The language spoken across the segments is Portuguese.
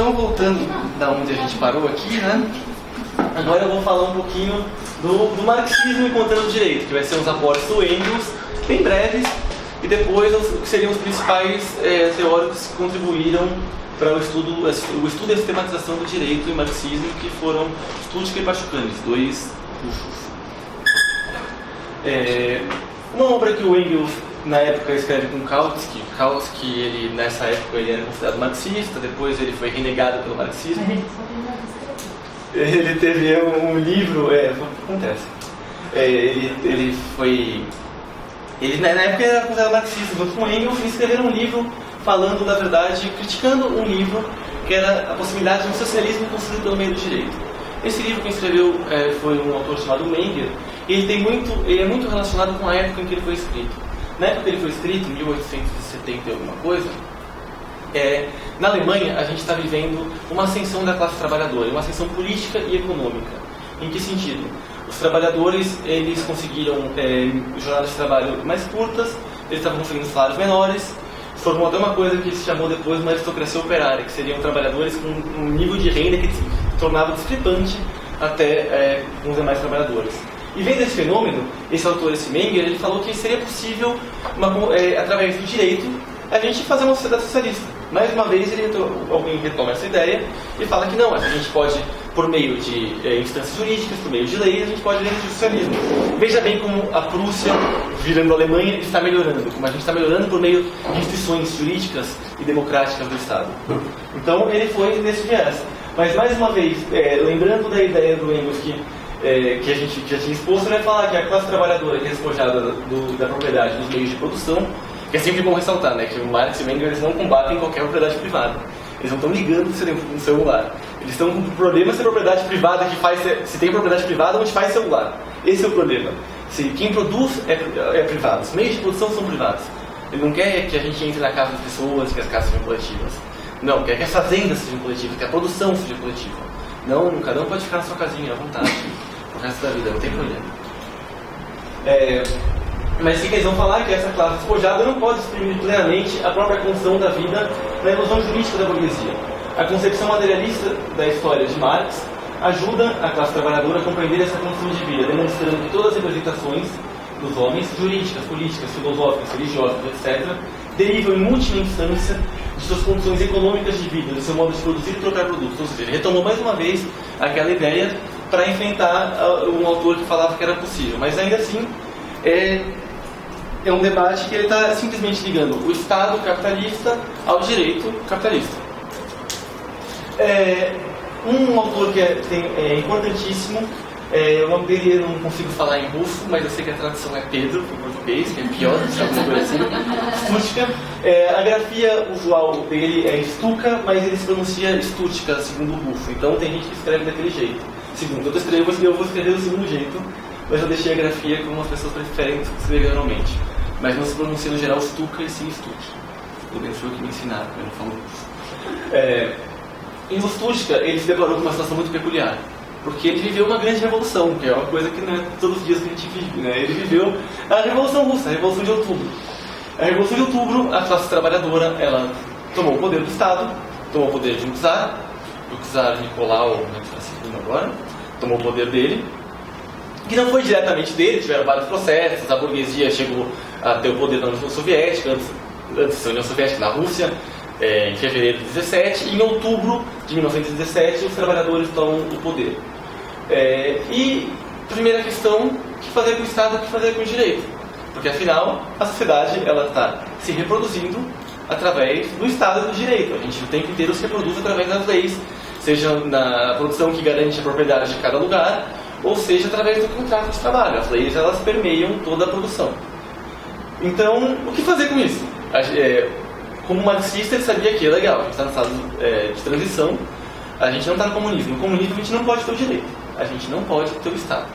Então, voltando da onde a gente parou aqui, né? Agora eu vou falar um pouquinho do marxismo encontrando o direito, que vai ser uns aportes do Engels, bem breves, e depois o que seriam os principais teóricos que contribuíram para o estudo e a sistematização do direito e marxismo, que foram Stuttgart e Pachucanes, dois ruchos. Uma obra que o Engels na época escreve com Kautsky. Kautsky, ele, nessa época, ele era considerado marxista, depois ele foi renegado pelo marxismo. Ele teve um livro, acontece. Ele na época era considerado marxista, junto com Engels, e escreveram um livro falando da verdade, criticando um livro que era a possibilidade de um socialismo construído pelo meio do direito. Esse livro quem escreveu foi um autor chamado Menger, e ele é muito relacionado com a época em que ele foi escrito. Na época que ele foi escrito, em 1870 e alguma coisa, na Alemanha a gente está vivendo uma ascensão da classe trabalhadora, uma ascensão política e econômica. Em que sentido? Os trabalhadores, eles conseguiram jornadas de trabalho mais curtas, eles estavam conseguindo salários menores, formou até uma coisa que se chamou depois uma aristocracia operária, que seriam trabalhadores com um nível de renda que se tornava discrepante até com os demais trabalhadores. E vendo esse fenômeno, esse autor, esse Menger, ele falou que seria possível, através do direito, a gente fazer uma sociedade socialista. Mais uma vez, alguém retoma essa ideia e fala que não, a gente pode, por meio de instâncias jurídicas, por meio de leis, a gente pode vir ao socialismo. Veja bem como a Prússia, virando a Alemanha, está melhorando, como a gente está melhorando por meio de instituições jurídicas e democráticas do Estado. Então, ele foi nesse viés. Mas, mais uma vez, lembrando da ideia do Engels que a gente já tinha exposto, ele vai falar que a classe trabalhadora que é despojada da propriedade dos meios de produção, que é sempre bom ressaltar, né, que o Marx e o Engels eles não combatem qualquer propriedade privada. Eles não estão ligando no celular. Eles estão com o problema se a propriedade privada se tem propriedade privada onde faz celular. Esse é o problema. Se quem produz é privado, os meios de produção são privados. Ele não quer que a gente entre na casa das pessoas, que as casas sejam coletivas. Não, quer que as fazendas sejam coletivas, que a produção seja coletiva. Não, cada um pode ficar na sua casinha à vontade. O resto da vida, não tem problema. Mas o que eles vão falar é que essa classe despojada não pode exprimir plenamente a própria condição da vida na ilusão jurídica da burguesia. A concepção materialista da história de Marx ajuda a classe trabalhadora a compreender essa condição de vida, demonstrando que todas as representações dos homens, jurídicas, políticas, filosóficas, religiosas, etc., derivam em última instância de suas condições econômicas de vida, do seu modo de produzir e trocar produtos. Ou seja, ele retomou mais uma vez aquela ideia para enfrentar um autor que falava que era possível. Mas ainda assim, é um debate que ele está simplesmente ligando o Estado capitalista ao direito capitalista. Um autor que é importantíssimo, o nome dele eu não consigo falar em russo, mas eu sei que a tradução é Pedro, em português, que é pior, alguma coisa assim. Stuttgart. A grafia usual dele é Stuka, mas ele se pronuncia Stuttgart, segundo o russo. Então tem gente que escreve daquele jeito. Segundo, eu vou escrever do segundo jeito, mas eu deixei a grafia como as pessoas preferem escrever normalmente. Mas não se pronuncia no geral Stuka e sim Stuttgart. Pelo menos foi o que me ensinaram, eu não falo russo. Em Stuttgart, ele se deparou com uma situação muito peculiar. Porque ele viveu uma grande revolução, que é uma coisa que não é todos os dias que a gente vive, né? Ele viveu a Revolução Russa, a Revolução de Outubro. A Revolução de Outubro, a classe trabalhadora, ela tomou o poder do Estado, tomou o poder de um czar, o czar Nicolau, II agora, tomou o poder dele, que não foi diretamente dele, tiveram vários processos, a burguesia chegou a ter o poder na União Soviética, antes da União Soviética, na Rússia, em fevereiro de 17, e em outubro de 1917 os trabalhadores tomam o poder. E primeira questão, o que fazer com o Estado, o que fazer com o direito? Porque afinal a sociedade está se reproduzindo através do Estado e do direito. A gente o tempo inteiro se reproduz através das leis, seja na produção que garante a propriedade de cada lugar, ou seja através do contrato de trabalho. As leis elas permeiam toda a produção. Então, o que fazer com isso? Como marxista, ele sabia que é legal, a gente está no estado de transição, a gente não está no comunismo. No comunismo a gente não pode ter o direito, a gente não pode ter o Estado,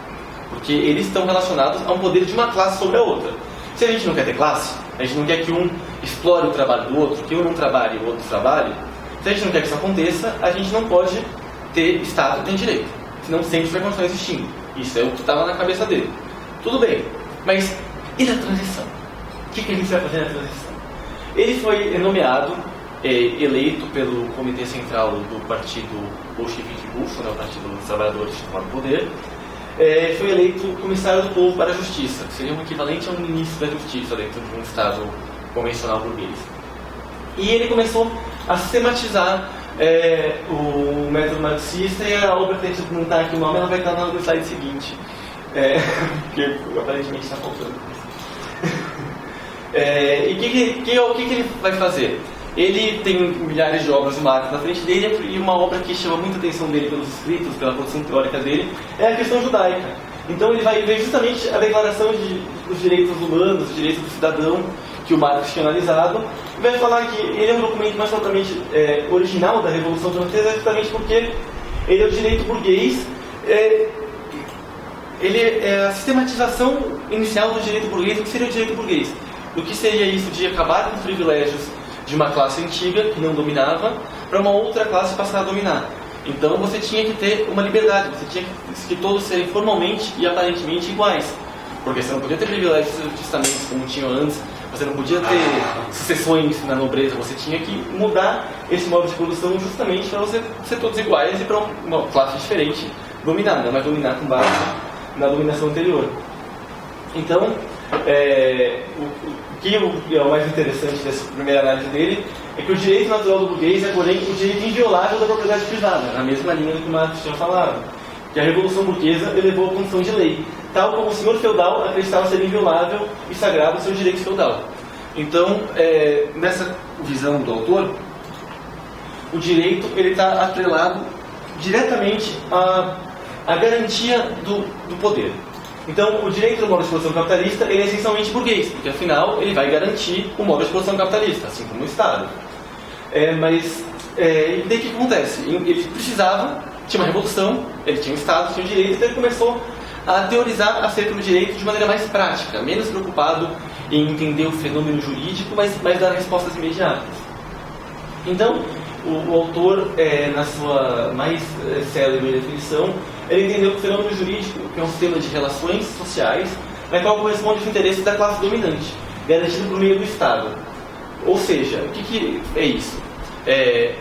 porque eles estão relacionados a um poder de uma classe sobre a outra. Se a gente não quer ter classe, a gente não quer que um explore o trabalho do outro, que um não trabalhe e o outro trabalhe, se a gente não quer que isso aconteça, a gente não pode ter Estado nem direito, senão sempre vai continuar existindo. Isso é o que estava na cabeça dele. Tudo bem, mas e na transição? O que a gente vai fazer na transição? Ele foi nomeado eleito pelo Comitê Central do Partido Bolchevique Russo, né, o Partido dos Trabalhadores que toma o poder. Foi eleito comissário do povo para a justiça, que seria um equivalente a um ministro da justiça dentro de um Estado convencional burguês. E ele começou a sistematizar o método marxista, e a obra que a gente não está aqui o nome, ela vai estar no slide seguinte, porque aparentemente está faltando. E o que ele vai fazer? Ele tem milhares de obras do Marx na frente dele, e uma obra que chama muita atenção dele pelos escritos, pela produção teórica dele, é a questão judaica. Então ele vai ver justamente a declaração dos direitos humanos, dos direitos do cidadão, que o Marx tinha analisado, e vai falar que ele é um documento mais totalmente original da Revolução Francesa, justamente porque ele é o direito burguês, ele é a sistematização inicial do direito burguês. O que seria o direito burguês? Do que seria isso de acabar com os privilégios de uma classe antiga, que não dominava, para uma outra classe passar a dominar. Então você tinha que ter uma liberdade, você tinha que todos serem formalmente e aparentemente iguais. Porque você não podia ter privilégios justamente como tinha antes, você não podia ter sucessões na nobreza, você tinha que mudar esse modo de produção justamente para você ser todos iguais e para uma classe diferente dominar, não mais dominar com base na dominação anterior. Então, o que é o mais interessante dessa primeira análise dele é que o direito natural do burguês é, porém, o direito inviolável da propriedade privada, na mesma linha do que o Marx tinha falado, que a Revolução Burguesa elevou a condição de lei, tal como o senhor feudal acreditava ser inviolável e sagrado o seu direito feudal. Então, nessa visão do autor, o direito está atrelado diretamente à garantia do poder. Então, o direito do modo de produção capitalista ele é essencialmente burguês, porque afinal ele vai garantir o modo de produção capitalista, assim como o Estado. Mas daí o que acontece? Ele precisava, tinha uma revolução, ele tinha um Estado, tinha um direito, então ele começou a teorizar acerca do direito de maneira mais prática, menos preocupado em entender o fenômeno jurídico, mas dar respostas imediatas. Então, o autor, na sua mais célebre definição, ele entendeu que o fenômeno jurídico é um sistema de relações sociais na qual corresponde aos interesses da classe dominante, garantido por meio do Estado. Ou seja, o que é isso?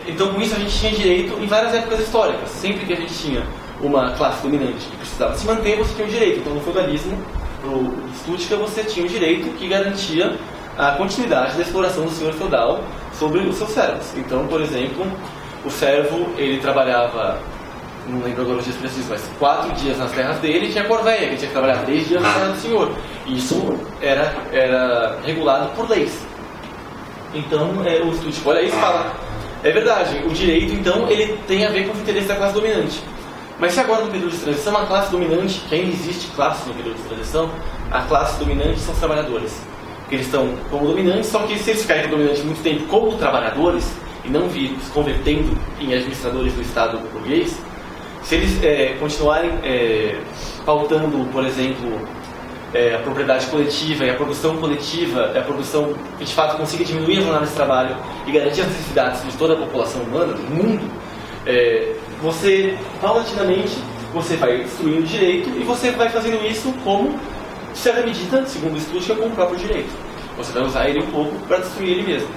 Então, com isso, a gente tinha direito em várias épocas históricas. Sempre que a gente tinha uma classe dominante que precisava se manter, você tinha um direito. Então, no feudalismo, no Stuttgart, você tinha um direito que garantia a continuidade da exploração do senhor feudal sobre os seus servos. Então, por exemplo, o servo, ele trabalhava, não lembro agora os dias precisos, mas 4 dias nas terras dele, e tinha a corvéia, que tinha que trabalhar 3 dias na terra do senhor. E isso era regulado por leis. Então, o Stuttgart olha isso e fala, é verdade, o direito, então, ele tem a ver com os interesses da classe dominante. Mas se agora no período de transição, a classe dominante, que ainda existe classe no período de transição, a classe dominante são os trabalhadores. Porque eles estão como dominantes, só que se eles ficarem dominantes muito tempo como trabalhadores, e não se convertendo em administradores do Estado burguês, se eles continuarem pautando, por exemplo, a propriedade coletiva e a produção coletiva, a produção que de fato consiga diminuir a jornada de trabalho e garantir as necessidades de toda a população humana, do mundo, você, paulatinamente, você vai destruindo o direito e você vai fazendo isso como, de certa medida, segundo o Stuttgart, como o próprio direito. Você vai usar ele um pouco para destruir ele mesmo.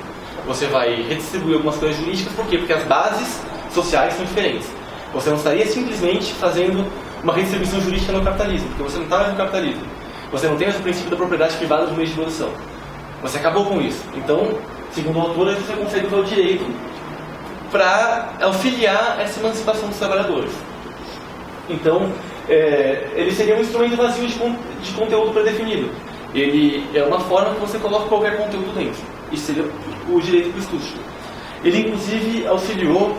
Você vai redistribuir algumas coisas jurídicas, por quê? Porque as bases sociais são diferentes. Você não estaria simplesmente fazendo uma redistribuição jurídica no capitalismo, porque você não está mais no capitalismo. Você não tem mais o princípio da propriedade privada dos meios de produção. Você acabou com isso. Então, segundo o autor, você consegue usar o direito para auxiliar essa emancipação dos trabalhadores. Então, ele seria um instrumento vazio de conteúdo predefinido. Ele é uma forma que você coloca qualquer conteúdo dentro. Isso seria o direito do estudo. Ele, inclusive, auxiliou,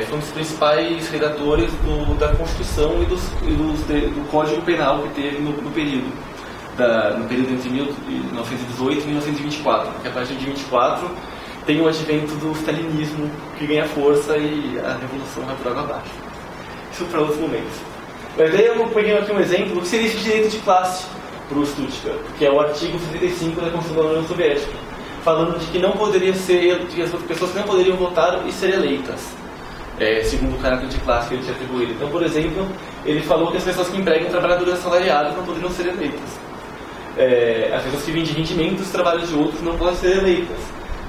foi um dos principais redatores da Constituição e do Código Penal que teve no período entre 1918 e 1924. Porque a partir de 24 tem o advento do stalinismo que ganha força e a revolução vai por água abaixo. Isso para outros momentos. Mas aí eu peguei aqui um exemplo do que seria esse direito de classe para o Stuttgart, que é o artigo 75 da Constituição da União Soviética, falando de que não poderia ser, de que as pessoas não poderiam votar e ser eleitas, segundo o caráter de classe que ele tinha atribuído. Então, por exemplo, ele falou que as pessoas que empregam trabalhadores assalariados não poderiam ser eleitas. As pessoas que vêm de rendimentos dos trabalhos de outros não podem ser eleitas.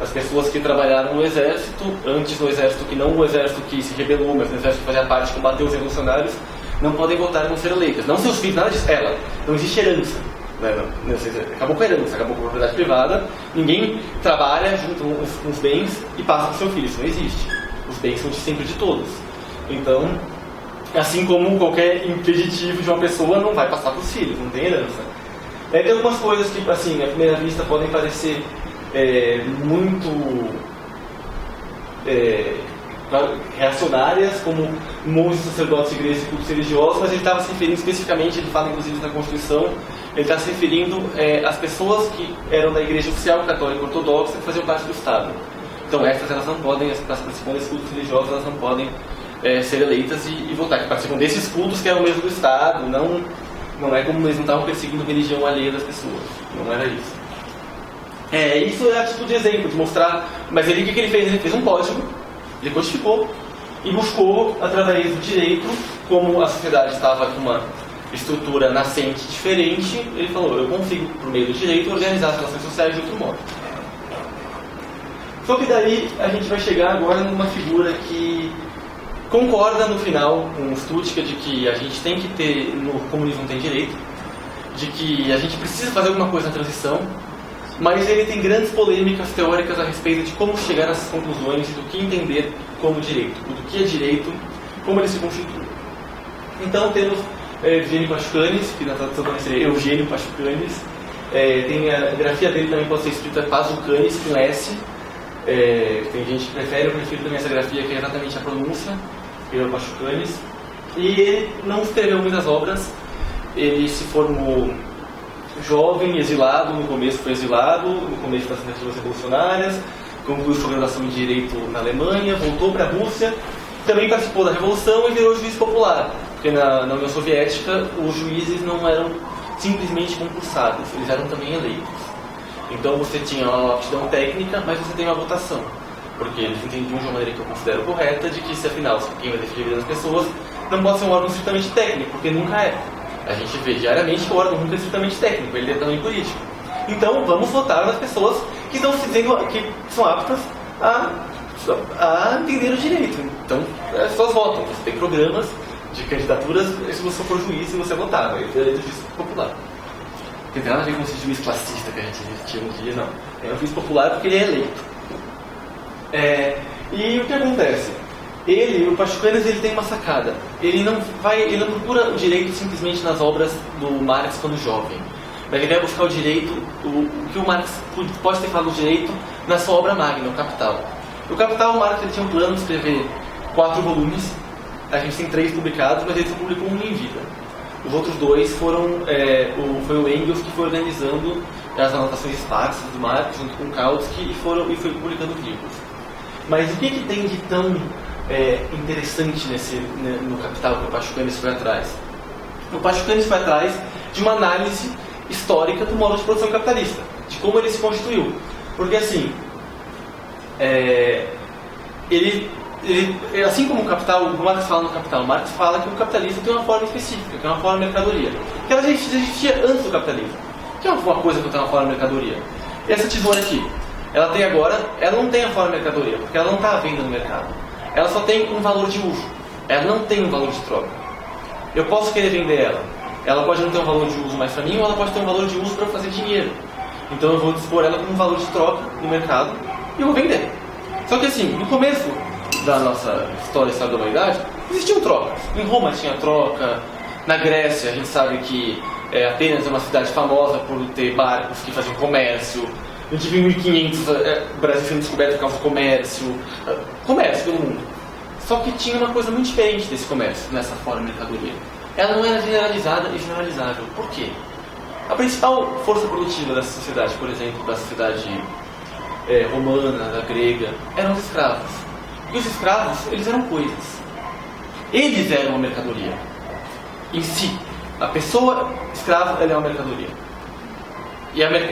As pessoas que trabalharam no exército, antes no exército que não o exército que se rebelou, mas no exército que fazia parte, combateu os revolucionários, não podem votar, não ser eleitas. Não seus filhos, nada disso. Ela. Não existe herança. Não, acabou com a herança, acabou com a propriedade privada. Ninguém trabalha, junta uns bens e passa para o seu filho. Isso não existe. Os bens são sempre de todos. Então, assim como qualquer impeditivo de uma pessoa, não vai passar para os filhos, não tem herança. Tem algumas coisas que, assim, à primeira vista podem parecer muito reacionárias, como monges, sacerdotes, igrejas e cultos religiosos, mas ele estava se referindo especificamente, ele fala inclusive na Constituição, ele está se referindo às pessoas que eram da igreja oficial católica ortodoxa que faziam parte do Estado. Então essas elas não podem, as que participam desses cultos religiosos, elas não podem ser eleitas e votar, que participam desses cultos que eram mesmo do Estado, não é como eles não estavam perseguindo a religião alheia das pessoas, não era isso. Isso é a título de exemplo, de mostrar, mas ele o que ele fez? Ele fez um código, ele codificou e buscou, através do direito, como a sociedade estava com uma estrutura nascente diferente, ele falou, eu consigo, por meio do direito, organizar as relações sociais de outro modo. Só que daí a gente vai chegar agora numa figura que concorda no final com o Stuttgart de que a gente tem que ter, no comunismo não tem direito, de que a gente precisa fazer alguma coisa na transição, mas ele tem grandes polêmicas teóricas a respeito de como chegar nessas conclusões e do que entender como direito, do que é direito, como ele se constitui. Então temos Eugênio Pachucanes, que na tradução vai ser Eugênio Pachucanes, tem a grafia dele também pode ser escrita Pazucanes com S, tem gente que prefere, eu prefiro também essa grafia que é exatamente a pronúncia, que é o Pachucanes, e ele não escreveu muitas obras, ele se formou jovem, exilado, no começo foi exilado, no começo das tentativas revolucionárias, concluiu sua graduação em Direito na Alemanha, voltou para a Rússia, também participou da Revolução e virou juiz popular, porque na União Soviética os juízes não eram simplesmente concursados, eles eram também eleitos. Então você tinha uma aptidão técnica, mas você tem uma votação, porque eles entendiam de uma maneira que eu considero correta, de que se afinal quem vai decidir a vida das pessoas não pode ser um órgão estritamente técnico, porque nunca é. A gente vê diariamente que o órgão nunca é estritamente técnico, ele é também político. Então, vamos votar nas pessoas que estão se dizendo que são aptas a entender o direito. Então, as pessoas votam. Você tem programas de candidaturas, se você for juiz, se você votar, vai ser eleito juiz popular. Não tem nada a ver com esse juiz classista que a gente tinha um dia, não. É um juiz popular porque ele é eleito. E o que acontece? O Pachucanes, ele tem uma sacada. Ele não procura o direito simplesmente nas obras do Marx quando jovem. Mas ele vai buscar o direito, o que o Marx pode ter falado do direito na sua obra magna, o Capital. O Capital, o Marx ele tinha um plano de escrever 4 volumes. A gente tem 3 publicados, mas ele só publicou um em vida. Os outros 2 foi o Engels que foi organizando as anotações esparsas do Marx junto com o Kautsky e foi publicando livros. Mas o que tem de tão interessante no Capital que o Pachucanes foi atrás? O Pachucanes foi atrás de uma análise histórica do modo de produção capitalista, de como ele se constituiu. Porque assim, assim como o Capital, o Marx fala no Capital, o Marx fala que o capitalismo tem uma forma específica, que é uma forma de mercadoria, que ela já existia antes do capitalismo, que é uma coisa que tem uma forma de mercadoria. Essa tesoura aqui, ela não tem a forma de mercadoria, porque ela não está à venda no mercado. Ela só tem um valor de uso. Ela não tem um valor de troca. Eu posso querer vender ela. Ela pode não ter um valor de uso mais para mim, ou ela pode ter um valor de uso para fazer dinheiro. Então eu vou dispor ela como um valor de troca no mercado e eu vou vender. Só que assim, no começo da nossa história da humanidade, existiam trocas. Em Roma tinha troca. Na Grécia, a gente sabe que Atenas é uma cidade famosa por ter barcos que faziam comércio. A gente viu em 1500 o Brasil sendo descoberto por causa do comércio pelo mundo. Só que tinha uma coisa muito diferente desse comércio, nessa forma de mercadoria. Ela não era generalizada e generalizável. Por quê? A principal força produtiva dessa sociedade, por exemplo, da sociedade romana, da grega, eram os escravos. E os escravos, eles eram coisas. Eles eram uma mercadoria. Em si, a pessoa escrava, ela é uma mercadoria.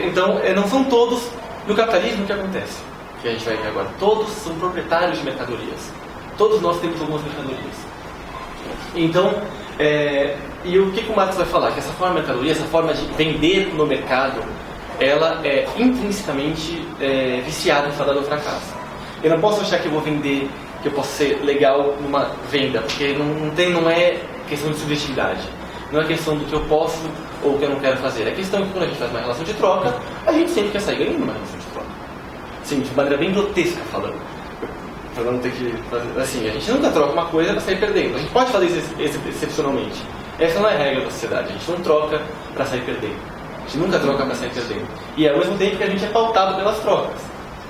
Então, não são todos, no capitalismo o que acontece, que a gente vai ver agora, todos são proprietários de mercadorias. Todos nós temos algumas mercadorias. Então, e o que o Marx vai falar? Que essa forma de mercadoria, essa forma de vender no mercado, ela é intrinsecamente viciada em falar do fracasso. Eu não posso achar que eu vou vender, que eu posso ser legal numa venda, porque não é questão de subjetividade. Não é questão do que eu posso ou o que eu não quero fazer. É questão que quando a gente faz uma relação de troca, a gente sempre quer sair ganhando uma relação de troca. Sim, de maneira bem grotesca falando. Para não ter que fazer, assim, a gente nunca troca uma coisa para sair perdendo. A gente pode fazer isso excepcionalmente. Essa não é a regra da sociedade. A gente não troca para sair perdendo. A gente nunca troca para sair perdendo. E ao mesmo tempo que a gente é pautado pelas trocas.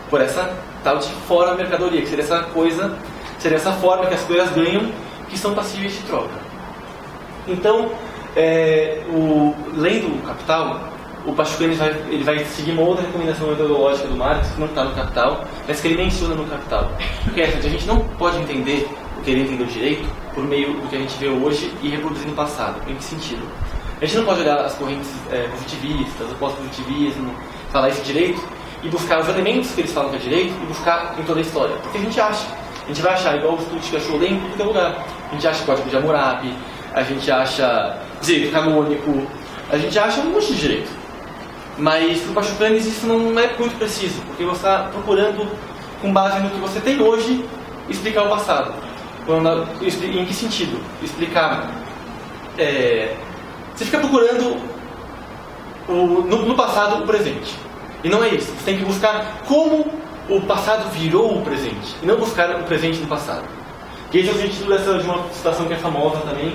Por essa tal de fora mercadoria, que seria essa coisa, seria essa forma que as coisas ganham, que são passíveis de troca. Então, lendo o Capital, o Pachuca ele vai seguir uma outra recomendação metodológica do Marx, que não está no Capital, mas que ele menciona no Capital. Porque a gente não pode entender o que ele entendeu direito por meio do que a gente vê hoje e reproduzir no passado. Em que sentido? A gente não pode olhar as correntes positivistas, o pós-positivismo, falar esse direito e buscar os elementos que eles falam que é direito e buscar em toda a história. Porque a gente acha. A gente vai achar igual o estudo que achou em todo lugar. A gente acha Código de Hammurabi, a gente acha direito canônico, a gente acha um monte de direito. Mas para o Pachucanes isso não é muito preciso, porque você está procurando, com base no que você tem hoje, explicar o passado. Em que sentido? Explicar. Você fica procurando no passado o presente. E não é isso. Você tem que buscar como o passado virou o presente, e não buscar o presente no passado. Que esse é o sentido de uma situação que é famosa também,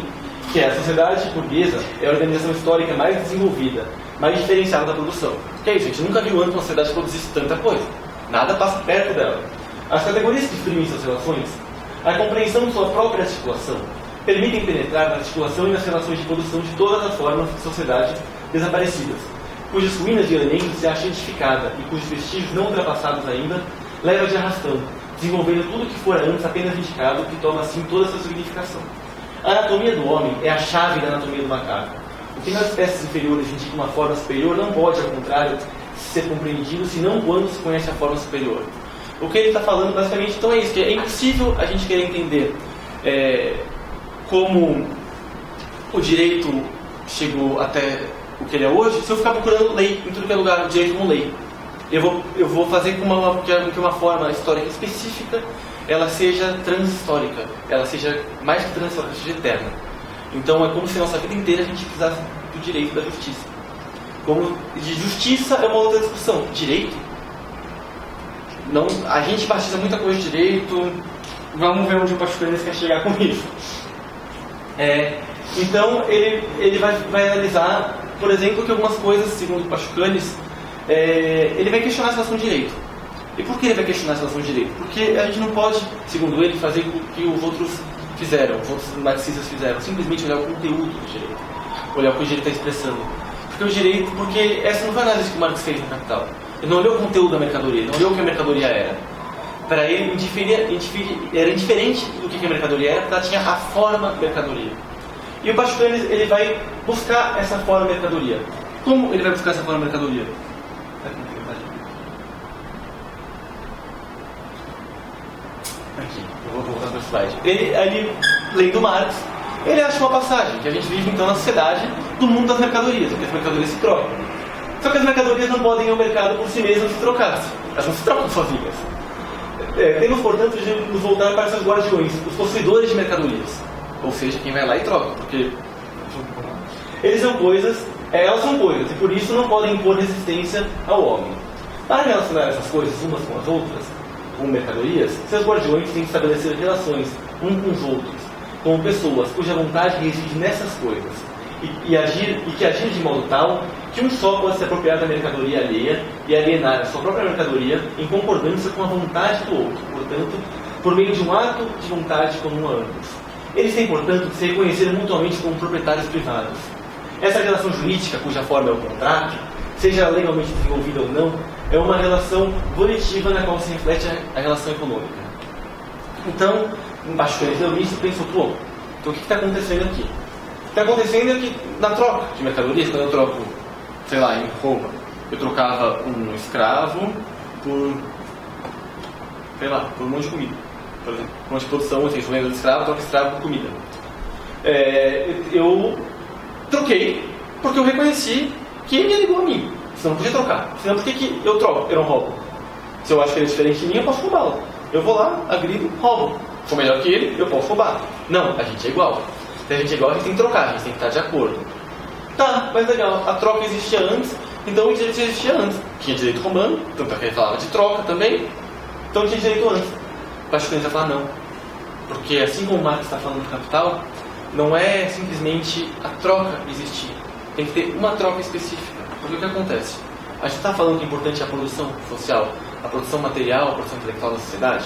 que é a sociedade burguesa é a organização histórica mais desenvolvida, mais diferenciada da produção. Que é isso, a gente nunca viu antes uma sociedade que produzisse tanta coisa. Nada passa perto dela. As categorias que exprimem suas relações, a compreensão de sua própria articulação, permitem penetrar na articulação e nas relações de produção de todas as formas de sociedade desaparecidas, cujas ruínas de elementos se acha edificada e cujos vestígios não ultrapassados ainda leva de arrastão, desenvolvendo tudo que fora antes apenas indicado, que toma assim toda a sua significação. A anatomia do homem é a chave da anatomia do macaco. O que nas espécies inferiores indica uma forma superior não pode, ao contrário, ser compreendido senão quando se conhece a forma superior. O que ele está falando basicamente então é isso, que é impossível a gente querer entender como o direito chegou até o que ele é hoje, se eu ficar procurando lei em tudo que é lugar, o direito como lei. Eu vou fazer com que uma forma histórica específica ela seja transhistórica, ela seja mais que transhistórica, seja eterna. Então é como se nossa vida inteira a gente precisasse do direito da justiça. Como de justiça é uma outra discussão. Direito? Não, a gente batiza muita coisa de direito. Vamos ver onde o Pachucanes quer chegar com isso. Então ele vai analisar, por exemplo, que algumas coisas, segundo o Pachucanes, ele vai questionar a relação de direito. E por que ele vai questionar a relação de direito? Porque a gente não pode, segundo ele, fazer o que os outros fizeram, os outros marxistas fizeram, simplesmente olhar o conteúdo do direito, olhar o que o direito está expressando. Porque essa não foi a análise que o Marx fez no Capital. Ele não olhou o conteúdo da mercadoria, ele não olhou o que a mercadoria era. Para ele, era indiferente do que a mercadoria era, porque ela tinha a forma mercadoria. E o Pachucanes, ele vai buscar essa forma mercadoria. Como ele vai buscar essa forma mercadoria? Aqui, eu vou voltar para o slide. Ele, lendo Marx, ele acha uma passagem, que a gente vive então na sociedade do mundo das mercadorias, porque as mercadorias se trocam. Só que as mercadorias não podem ir ao mercado por si mesmas se trocar-se. Elas não se trocam sozinhas. Temos, portanto, de nos voltar para seus guardiões, os possuidores de mercadorias. Ou seja, quem vai lá e troca, porque eles são coisas, elas são coisas, e por isso não podem impor resistência ao homem. Para relacionar essas coisas umas com as outras, como mercadorias, seus guardiões têm que estabelecer relações uns com os outros, como pessoas cuja vontade reside nessas coisas, e que agir de modo tal que um só pode se apropriar da mercadoria alheia e alienar a sua própria mercadoria em concordância com a vontade do outro, portanto, por meio de um ato de vontade comum a ambos. Eles têm, portanto, que se reconhecer mutuamente como proprietários privados. Essa relação jurídica, cuja forma é o contrato, seja legalmente desenvolvida ou não, é uma relação volitiva na qual se reflete a relação econômica. Então, embaixo do economista pensou, então o que está acontecendo aqui? O que está acontecendo é que na troca de mercadorias, quando eu troco, sei lá, em Roma, eu trocava um escravo por, sei lá, por um monte de comida. Por exemplo, um monte de produção, assim, se vendo de escravo, troca escravo por comida. Eu troquei porque eu reconheci que ele é igual a mim. Senão não podia trocar. Senão por que eu troco? Eu não roubo. Se eu acho que ele é diferente de mim, eu posso roubá-lo. Eu vou lá, agrido, roubo. Se for melhor que ele, eu posso roubar. Não, a gente é igual. Se a gente é igual, a gente tem que trocar, a gente tem que estar de acordo. Tá, mas legal, a troca existia antes, então o direito existia antes. Tinha direito romano, tanto que ele falava de troca também, então tinha direito antes. O Pachucanes vai falar não. Porque assim como o Marx está falando do Capital, não é simplesmente a troca existir. Tem que ter uma troca específica. Porque o que acontece? A gente está falando que o importante é a produção social, a produção material, a produção intelectual da sociedade.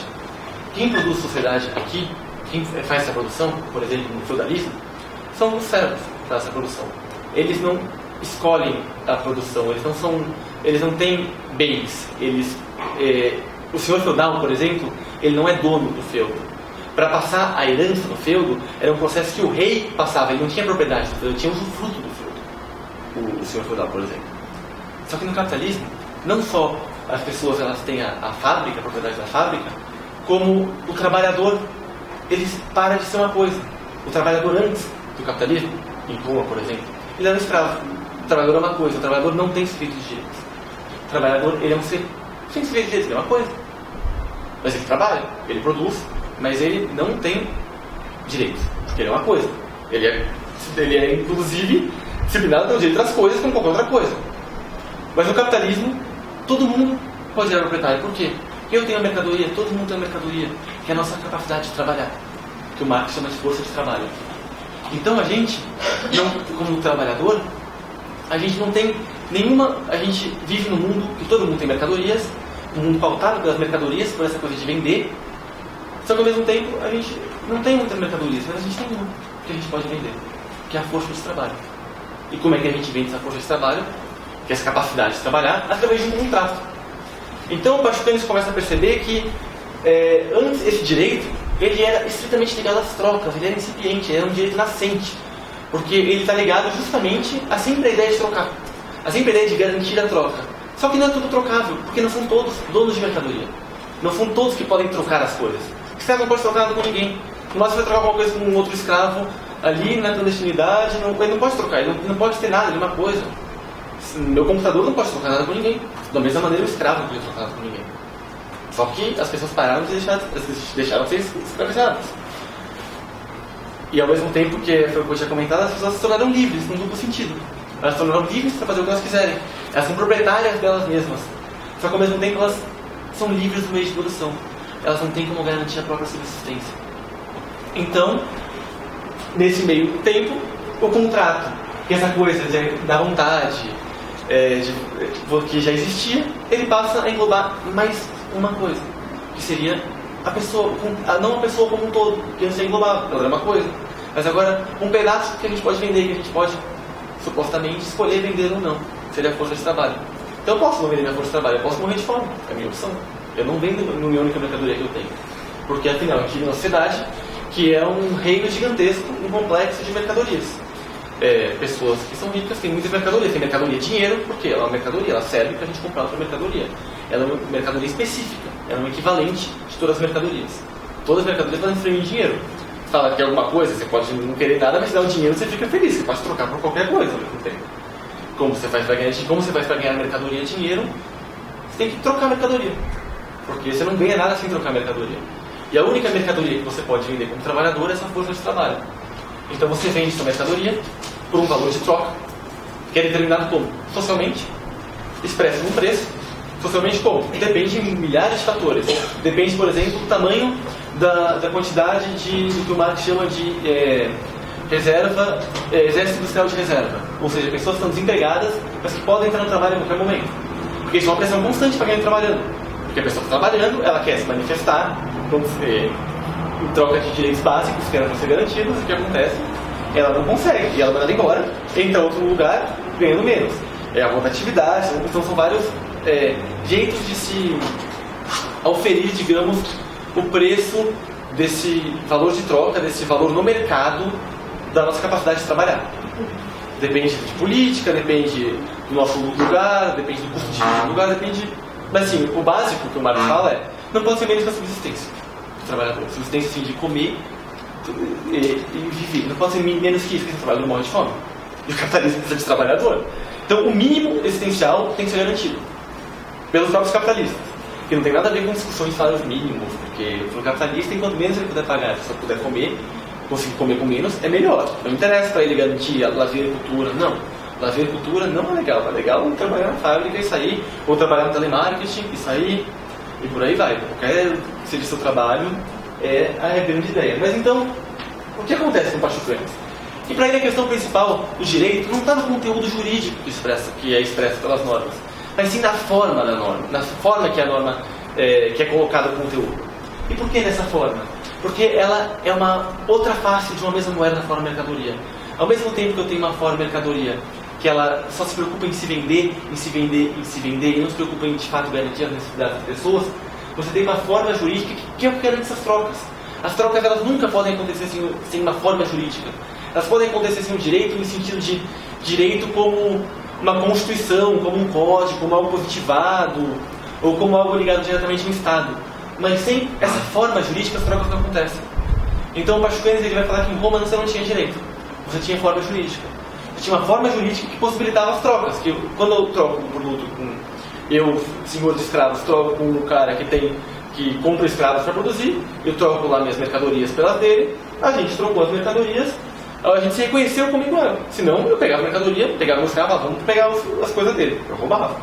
Quem produz sociedade aqui, quem faz essa produção, por exemplo, no feudalismo, são os servos dessa produção. Eles não escolhem a produção, eles não têm bens. O senhor feudal, por exemplo, ele não é dono do feudo. Para passar a herança no feudo, era um processo que o rei passava, ele não tinha propriedade do feudo, ele tinha usufruto do feudo. O senhor feudal, por exemplo. Só que no capitalismo, não só as pessoas elas têm a fábrica, a propriedade da fábrica, como o trabalhador, eles param de ser uma coisa. O trabalhador antes do capitalismo, em Roma, por exemplo, ele era um escravo. O trabalhador é uma coisa, o trabalhador não tem sujeito de direitos. O trabalhador, ele é um ser sem sujeito de direitos, ele é uma coisa. Mas ele trabalha, ele produz, mas ele não tem direitos, porque ele é uma coisa. Ele é inclusive, disciplinado pelo direito das coisas como qualquer outra coisa. Mas no capitalismo, todo mundo pode ser proprietário. Por quê? Eu tenho a mercadoria, todo mundo tem a mercadoria, que é a nossa capacidade de trabalhar, que o Marx chama de força de trabalho. Então a gente, como trabalhador, a gente não tem nenhuma... A gente vive num mundo que todo mundo tem mercadorias, um mundo pautado pelas mercadorias, por essa coisa de vender. Só que ao mesmo tempo a gente não tem muitas mercadorias, mas a gente tem uma que a gente pode vender, que é a força de trabalho. E como é que a gente vende essa força de trabalho? Que é essa capacidade de trabalhar através de um contrato. Então o Pachucanes começa a perceber que antes esse direito ele era estritamente ligado às trocas, ele era incipiente, ele era um direito nascente, porque ele está ligado justamente a sempre a ideia de trocar, a sempre a ideia de garantir a troca. Só que não é tudo trocável, porque não são todos donos de mercadoria, não são todos que podem trocar as coisas. O escravo não pode trocar nada com ninguém. No máximo vai trocar alguma coisa com um outro escravo ali na clandestinidade, ele não pode trocar, ele não pode ter nada, ele é uma coisa. Meu computador não pode trocar nada com ninguém. Da mesma maneira o escravo não podia trocar nada com ninguém. Só que as pessoas pararam de deixaram de ser escravizadas. E ao mesmo tempo que foi o que eu tinha comentado, as pessoas se tornaram livres, num duplo sentido. Elas se tornaram livres para fazer o que elas quiserem. Elas são proprietárias delas mesmas. Só que ao mesmo tempo elas são livres do meio de produção. Elas não têm como garantir a própria subsistência. Então, nesse meio tempo, o contrato, que é essa coisa da vontade, que já existia, ele passa a englobar mais uma coisa, que seria a pessoa, não a pessoa como um todo, que antes englobava, ela era uma coisa, mas agora um pedaço que a gente pode vender, que a gente pode supostamente escolher vender ou não, seria a força de trabalho. Então eu posso não vender minha força de trabalho, eu posso morrer de fome, é a minha opção. Eu não vendo a minha única mercadoria que eu tenho, porque afinal eu tive uma sociedade que é um reino gigantesco, um complexo de mercadorias. Pessoas que são ricas têm muitas mercadorias. Tem mercadoria dinheiro, porque ela é uma mercadoria, ela serve para a gente comprar outra mercadoria. Ela é uma mercadoria específica, ela é um equivalente de todas as mercadorias. Todas as mercadorias podem ser em dinheiro. Você fala que é alguma coisa, você pode não querer nada, mas se dá o dinheiro você fica feliz, você pode trocar por qualquer coisa ao mesmo tempo. Como você faz para ganhar mercadoria dinheiro? Você tem que trocar a mercadoria, porque você não ganha nada sem trocar a mercadoria. E a única mercadoria que você pode vender como trabalhador é essa força de trabalho. Então você vende sua mercadoria por um valor de troca, que é determinado como? Socialmente, expresso num preço. Socialmente como? Depende de milhares de fatores. Depende, por exemplo, do tamanho da quantidade do que o Marx chama de reserva, exército industrial de reserva. Ou seja, pessoas que estão desempregadas, mas que podem entrar no trabalho em qualquer momento. Porque isso é uma pressão constante para quem está trabalhando. Porque a pessoa está trabalhando, ela quer se manifestar, em troca de direitos básicos que eram para ser garantidos, e o que acontece? Ela não consegue, e ela vai embora, entra em outro lugar, ganhando menos. A rotatividade, então são vários jeitos de se oferir, digamos, o preço desse valor de troca, desse valor no mercado da nossa capacidade de trabalhar. Depende de política, depende do nosso lugar, depende do custo de vida do lugar, depende... Mas assim, o básico que o Marx fala não pode ser menos que a subsistência do trabalhador. Subsistência assim, de comer e viver. Não pode ser menos que isso, porque o trabalhador morre de fome. E o capitalismo precisa de trabalhador. Então Então, o mínimo existencial tem que ser garantido pelos próprios capitalistas, que não tem nada a ver com discussões de salários mínimos, porque o capitalista, enquanto menos ele puder pagar, se ele puder comer, conseguir comer com menos, é melhor. Não interessa para ele garantir a lazer e cultura, não. Lazer e cultura não é legal. É legal trabalhar na fábrica e sair, ou trabalhar no telemarketing e sair, e por aí vai. Qualquer que seja seu trabalho, é a grande ideia. Mas então, o que acontece com o Pachucanes? E para ele a questão principal do direito não está no conteúdo jurídico que é expresso pelas normas, mas sim na forma da norma, na forma que a norma que é colocada no conteúdo. E por que dessa forma? Porque ela é uma outra face de uma mesma moeda na forma mercadoria. Ao mesmo tempo que eu tenho uma forma mercadoria que ela só se preocupa em se vender, em se vender, em se vender, e não se preocupa em de fato garantir as necessidades das pessoas, você tem uma forma jurídica que é o que garante essas trocas. As trocas elas nunca podem acontecer sem uma forma jurídica. Elas podem acontecer sem o direito no sentido de direito como uma constituição, como um código, como algo positivado, ou como algo ligado diretamente ao Estado. Mas sem essa forma jurídica as trocas não acontecem. Então o Pachucanes ele vai falar que em Roma você não tinha direito, você tinha forma jurídica. Você tinha uma forma jurídica que possibilitava as trocas. Que quando eu troco um produto com eu, senhor de escravos, troco com um cara que compra escravos para produzir, eu troco lá minhas mercadorias pelas dele, a gente trocou as mercadorias, a gente se reconheceu como igual. Senão eu pegava a mercadoria, pegava o escravo, vamos pegar as coisas dele. Eu roubava.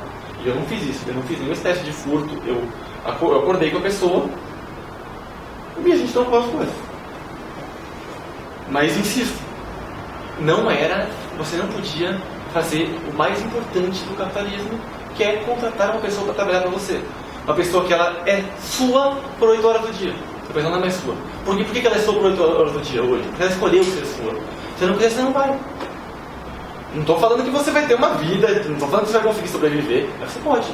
E eu não fiz isso, eu não fiz nenhuma espécie de furto, eu acordei com a pessoa e a gente trocou as coisas. Mas insisto, você não podia fazer o mais importante do capitalismo, que é contratar uma pessoa para trabalhar para você. Uma pessoa que ela é sua por 8 horas do dia. A pessoa não é mais sua. Por que ela é sua por 8 horas do dia hoje? Porque ela escolheu ser sua. Se não quiser, você não vai. Não estou falando que você vai ter uma vida, não estou falando que você vai conseguir sobreviver. Mas você pode.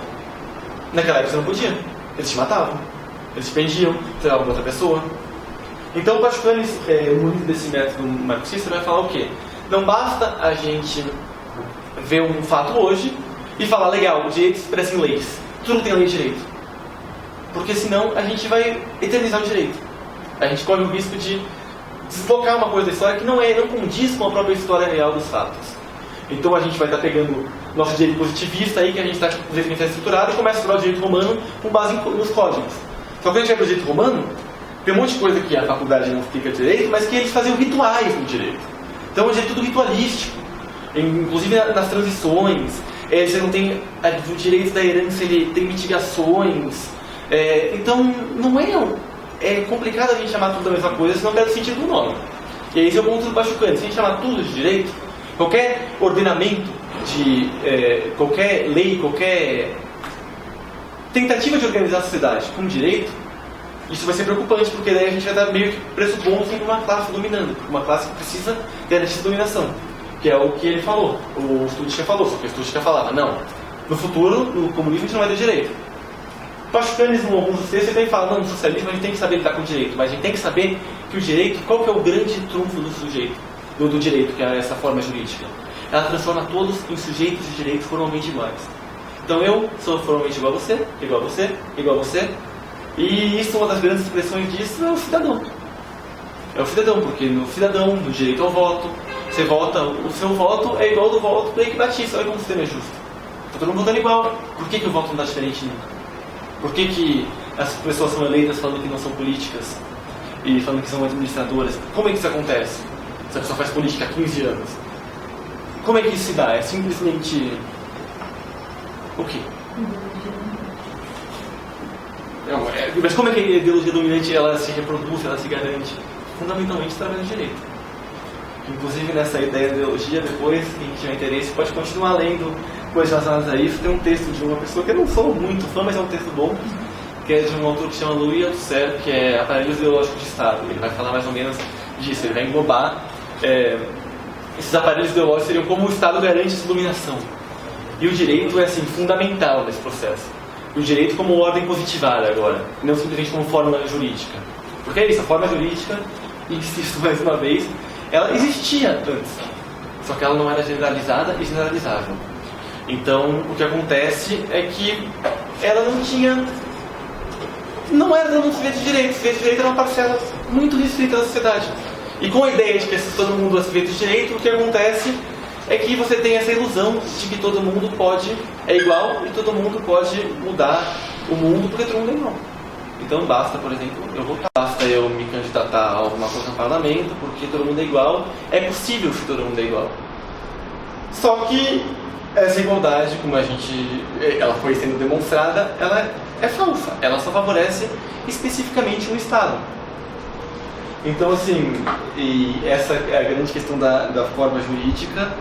Naquela época você não podia. Eles te matavam. Eles te prendiam, você dava para outra pessoa. Então o Pachucanes, muito desse método marxista, vai falar o quê? Não basta a gente ver um fato hoje e falar, legal, o direito se expressa em leis. Tudo tem lei de direito. Porque senão a gente vai eternizar o direito. A gente corre o risco de deslocar uma coisa da história que não condiz com a própria história real dos fatos. Então a gente vai estar pegando nosso direito positivista aí, que a gente está estruturado, e começa a estudar o direito romano com base nos códigos. Só que a gente vai para o direito romano, tem um monte de coisa que a faculdade não explica direito, mas que eles faziam rituais no direito. Então hoje é tudo ritualístico. Inclusive nas transições, você não tem o direito da herança, ele tem mitigações. Então não é complicado a gente chamar tudo da mesma coisa, senão perde o sentido do nome. E esse é o ponto do Pachucanes. Se a gente chamar tudo de direito, qualquer ordenamento de qualquer lei, qualquer tentativa de organizar a sociedade com direito, isso vai ser preocupante, porque daí a gente vai estar meio que pressupondo sempre uma classe dominando, uma classe que precisa garantir essa dominação, que é o que ele falou, o Stuttgart falou, só que o Stuttgart falava, não, no futuro, no comunismo a gente não vai ter direito. Pachucanes, em alguns dos textos, ele fala, não, no socialismo a gente tem que saber lidar com o direito, mas a gente tem que saber que o direito, qual que é o grande trunfo do sujeito, do direito, que é essa forma jurídica? Ela transforma todos em sujeitos de direito formalmente iguais. Então eu sou formalmente igual a você, igual a você, igual a você, e isso, uma das grandes expressões disso é o cidadão. É o cidadão, porque no cidadão, no direito ao voto, você vota, o seu voto é igual ao do voto do equibatista. Olha como o sistema é justo. Está todo mundo votando igual. Por que o voto não dá diferente nunca? Por que as pessoas são eleitas falando que não são políticas e falando que são administradoras? Como é que isso acontece? Se a pessoa faz política há 15 anos. Como é que isso se dá? É simplesmente... o quê? Mas como é que a ideologia dominante ela se reproduz, ela se garante? Fundamentalmente através do direito. Inclusive nessa ideia de ideologia, depois, quem tiver interesse pode continuar lendo coisas relacionadas a isso. Tem um texto de uma pessoa que eu não sou muito fã, mas é um texto bom, que é de um autor que se chama Louis Althusser, que é Aparelhos Ideológicos de Estado. Ele vai falar mais ou menos disso, ele vai englobar esses aparelhos ideológicos seriam como o Estado garante essa dominação. E o direito é assim, fundamental nesse processo. O direito como ordem positivada agora, não simplesmente como forma jurídica. Porque é isso, a forma jurídica, insisto mais uma vez, ela existia antes, só que ela não era generalizada e generalizável. Então, o que acontece é que ela não era um sujeito de direito. O sujeito de direito era uma parcela muito restrita da sociedade. E com a ideia de que todo mundo é sujeito de direito, o que acontece é que você tem essa ilusão de que todo mundo é igual e todo mundo pode mudar o mundo porque todo mundo é igual. Então basta, por exemplo, basta eu me candidatar a alguma coisa no parlamento porque todo mundo é igual. É possível se todo mundo é igual. Só que essa igualdade, como ela foi sendo demonstrada, ela é falsa. Ela só favorece especificamente um Estado. Então, assim, e essa é a grande questão da forma jurídica.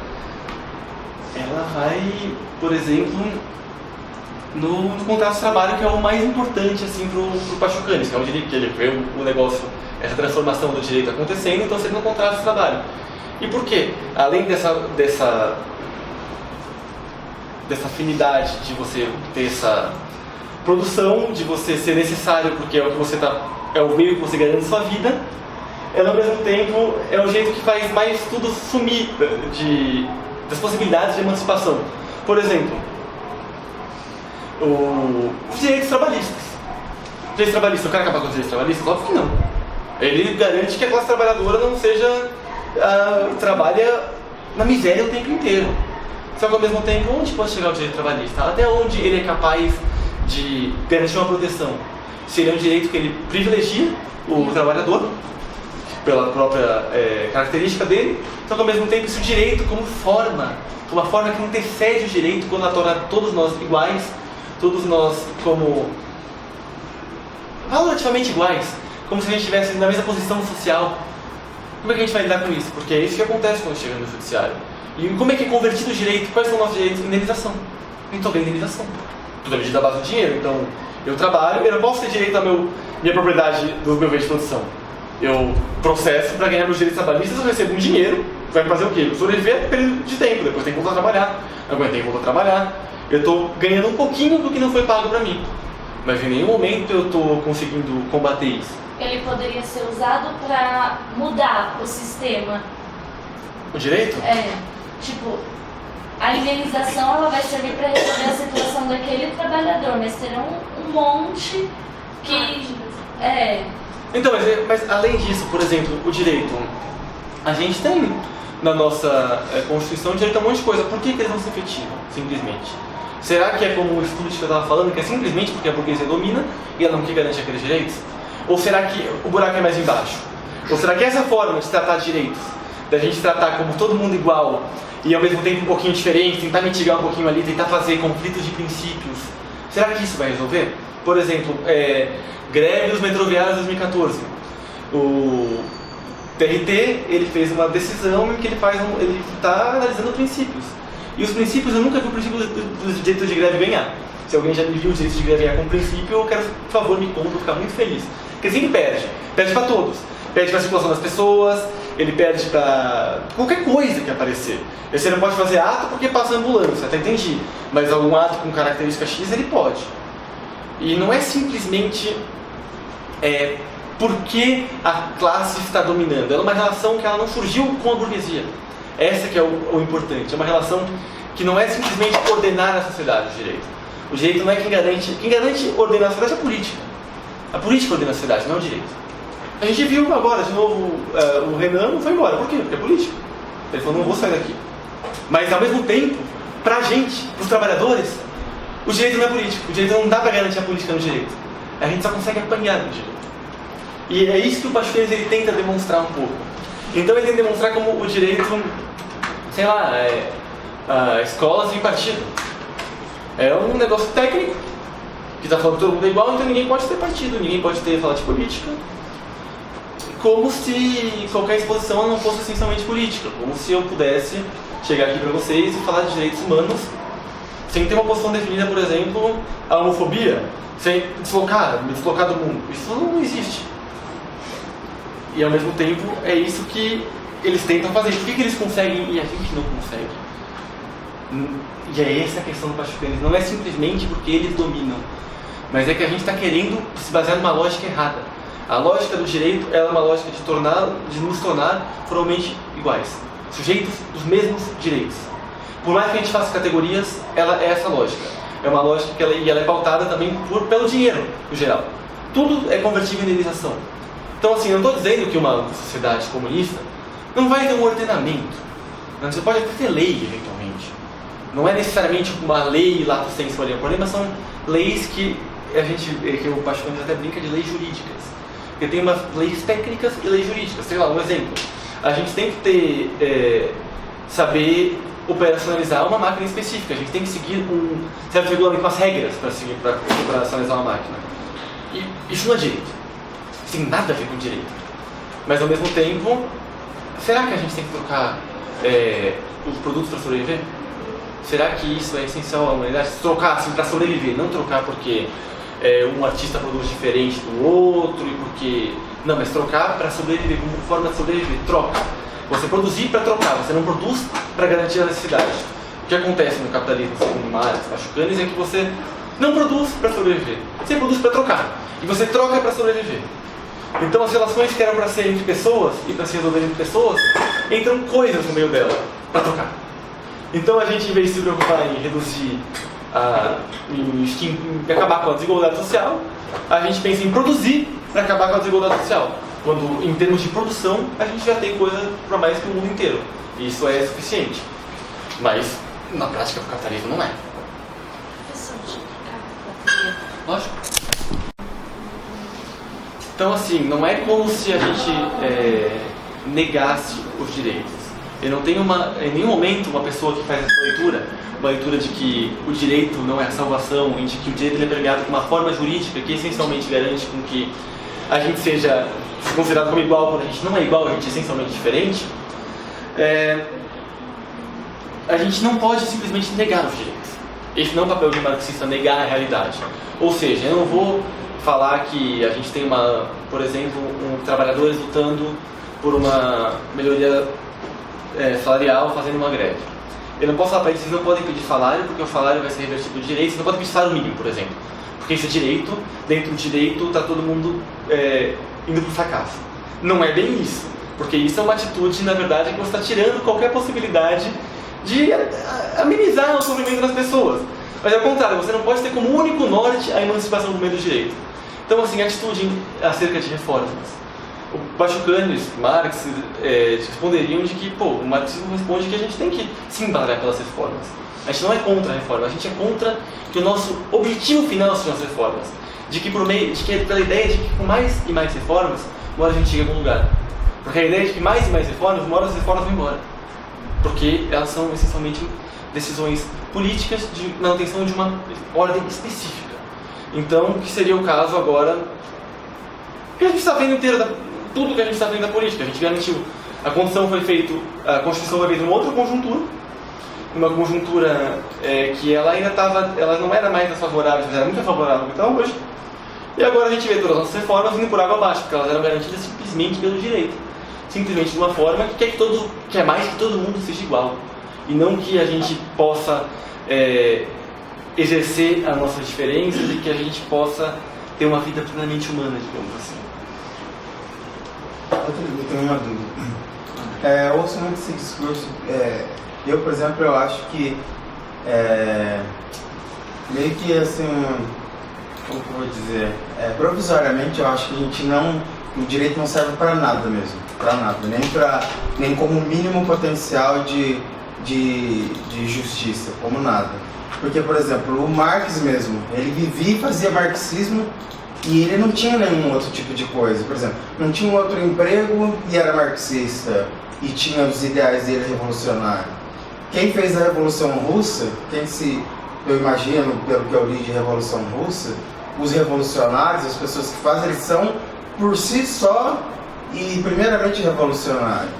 Ela vai, por exemplo, no contrato de trabalho, que é o mais importante assim, para o Pachucanes, que é o direito que ele vê o negócio, essa transformação do direito acontecendo, então seria no contrato de trabalho. E por quê? Além dessa afinidade de você ter essa produção, de você ser necessário porque é o que você é o meio que você garante sua vida, ela ao mesmo tempo é o jeito que faz mais tudo sumir das possibilidades de emancipação. Por exemplo, os direitos trabalhistas. Os direitos trabalhistas, eu quero acabar com os direitos trabalhistas? Óbvio que não. Ele garante que a classe trabalhadora não trabalha na miséria o tempo inteiro. Só que ao mesmo tempo, onde pode chegar o direito trabalhista? Até onde ele é capaz de garantir uma proteção? Seria um direito que ele privilegia o trabalhador, pela própria característica dele, só que ao mesmo tempo esse direito como uma forma que antecede o direito quando a torna todos nós iguais, todos nós como relativamente iguais, como se a gente estivesse na mesma posição social. Como é que a gente vai lidar com isso? Porque é isso que acontece quando chega no judiciário. E como é que é convertido o direito? Quais são os nossos direitos? Indenização. Então vem indenização. Tudo é medido à base do dinheiro. Então, eu trabalho, eu não posso ter direito à minha propriedade do meu bem de produção. Eu processo para ganhar meus direitos trabalhistas, eu recebo um dinheiro, vai me fazer o quê? Eu sobreviver por um período de tempo, depois tenho que voltar a trabalhar. Eu aguentei que voltar a trabalhar. Eu estou ganhando um pouquinho do que não foi pago para mim. Mas em nenhum momento eu estou conseguindo combater isso. Ele poderia ser usado para mudar o sistema. O direito? Tipo, a indenização ela vai servir para resolver a situação daquele trabalhador, mas terá um monte que... Então, mas além disso, por exemplo, o direito, a gente tem na nossa Constituição direito a um monte de coisa. Por que eles não se efetivam, simplesmente? Será que é como o estudo que eu estava falando, que é simplesmente porque a burguesia domina e ela não quer garantir aqueles direitos? Ou será que o buraco é mais embaixo? Ou será que essa forma de tratar de direitos, da gente tratar como todo mundo igual e ao mesmo tempo um pouquinho diferente, tentar mitigar um pouquinho ali, tentar fazer conflitos de princípios, será que isso vai resolver? Por exemplo, greve dos metroviários de 2014. O TRT ele fez uma decisão em que ele está analisando princípios. E os princípios, eu nunca vi o princípio do direito de greve ganhar. Se alguém já me viu o direito de greve ganhar com princípio, eu quero, por favor, me conta, eu vou ficar muito feliz. Porque ele sempre perde. Perde para todos. Perde para a circulação das pessoas, ele perde para qualquer coisa que aparecer. Você não pode fazer ato porque passa ambulância, até entendi. Mas algum ato com característica X, ele pode. E não é simplesmente porque a classe está dominando. É uma relação que ela não surgiu com a burguesia. Essa que é o importante. É uma relação que não é simplesmente ordenar a sociedade, o direito. O direito não é quem garante. Quem garante ordenar a sociedade é a política. A política ordena a sociedade, não é o direito. A gente viu agora, de novo, o Renan não foi embora. Por quê? Porque é política. Ele falou, não vou sair daqui. Mas, ao mesmo tempo, pra gente, pros trabalhadores, o direito não é político. O direito não dá pra garantir a política no direito. A gente só consegue apanhar no direito. E é isso que o Pachucanes ele tenta demonstrar um pouco. Então ele tenta demonstrar como o direito, sei lá, escolas sem partido. É um negócio técnico, que está falando que todo mundo é igual, então ninguém pode ter partido, ninguém pode falar de política. Como se qualquer exposição não fosse essencialmente política. Como se eu pudesse chegar aqui para vocês e falar de direitos humanos sem ter uma posição definida, por exemplo, a homofobia, sem me deslocar do mundo. Isso não existe. E ao mesmo tempo é isso que eles tentam fazer. Por que eles conseguem e a gente não consegue? E é essa a questão do Pachucanes. Não é simplesmente porque eles dominam, mas é que a gente está querendo se basear numa lógica errada. A lógica do direito é uma lógica de nos tornar formalmente iguais, sujeitos dos mesmos direitos. Por mais que a gente faça categorias, ela é essa lógica. É uma lógica que ela é pautada também pelo dinheiro, no geral. Tudo é convertido em indenização. Então, assim, eu não estou dizendo que uma sociedade comunista não vai ter um ordenamento. Você pode até ter lei, eventualmente. Não é necessariamente uma lei lato sensu ali. O problema são leis que o Pacho Canis até brinca de leis jurídicas. Porque tem umas leis técnicas e leis jurídicas. Sei lá, um exemplo. A gente tem que saber operacionalizar uma máquina específica. A gente tem que seguir um certo regulamento, umas regras para operacionalizar uma máquina. E isso não é direito. Isso tem nada a ver com direito. Mas ao mesmo tempo, será que a gente tem que trocar os produtos para sobreviver? Será que isso é essencial à humanidade? Trocar assim para sobreviver, não trocar porque um artista produz diferente do outro e porque... Não, mas trocar para sobreviver, como forma de sobreviver, troca. Você produzir para trocar, você não produz para garantir a necessidade. O que acontece no capitalismo, segundo Marx, Pacho Canis, é que você não produz para sobreviver, você produz para trocar. E você troca para sobreviver. Então as relações que eram para ser entre pessoas e para se resolver entre pessoas, entram coisas no meio dela para trocar. Então a gente, em vez de se preocupar em reduzir, em acabar com a desigualdade social, a gente pensa em produzir para acabar com a desigualdade social. Quando, em termos de produção, a gente já tem coisa para mais que o mundo inteiro. E isso é suficiente. Mas, na prática, o capitalismo não é. Lógico. Então, assim, não é como se a gente negasse os direitos. Eu não tenho em nenhum momento uma pessoa que faz essa leitura, uma leitura de que o direito não é a salvação e de que o direito é premiado com uma forma jurídica que essencialmente garante com que a gente seja considerado como igual quando a gente não é igual, a gente é essencialmente diferente. A gente não pode simplesmente negar os direitos. Esse não é o papel de um marxista, negar a realidade. Ou seja, eu não vou falar que a gente tem por exemplo, trabalhadores lutando por uma melhoria salarial fazendo uma greve. Eu não posso falar para eles, vocês não podem pedir salário porque o salário vai ser revertido do direito, vocês não podem pedir salário mínimo, por exemplo. Porque esse é direito, dentro do direito está todo mundo indo para o fracasso. Não é bem isso, porque isso é uma atitude, na verdade, que você está tirando qualquer possibilidade de amenizar o sofrimento das pessoas. Mas ao contrário, você não pode ter como único norte a emancipação do meio do direito. Então, assim, a atitude acerca de reformas. O Pacho Canis, Marx responderiam de que, o marxismo responde que a gente tem que sim batalhar pelas reformas. A gente não é contra a reforma, a gente é contra que o nosso objetivo final sejam as reformas. De que pela ideia de que com mais e mais reformas, uma hora a gente chega a algum lugar. Porque a ideia de que mais e mais reformas, uma hora as reformas vão embora. Porque elas são essencialmente decisões políticas de manutenção de uma ordem específica. Então, o que seria o caso agora, que a gente está vendo tudo que a gente está vendo da política. A gente garantiu, a Constituição foi feita em outra conjuntura, uma conjuntura que ela ainda ela não era mais desfavorável, mas era muito favorável que está hoje. E agora a gente vê todas as nossas reformas indo por água abaixo, porque elas eram garantidas simplesmente pelo direito. Simplesmente de uma forma que quer mais que todo mundo seja igual. E não que a gente possa exercer as nossas diferenças e que a gente possa ter uma vida plenamente humana, digamos assim. Eu tenho uma dúvida. Eu ouço muito esse discurso. Eu, por exemplo, eu acho que meio que assim, como que eu vou dizer, provisoriamente eu acho que o direito não serve para nada mesmo, para nada, nem como mínimo potencial de justiça, como nada. Porque, por exemplo, o Marx mesmo, ele vivia e fazia marxismo e ele não tinha nenhum outro tipo de coisa. Por exemplo, não tinha um outro emprego e era marxista e tinha os ideais dele revolucionários. Quem fez a Revolução Russa, eu imagino, pelo que eu li de Revolução Russa, os revolucionários, as pessoas que fazem, eles são por si só e primeiramente revolucionários.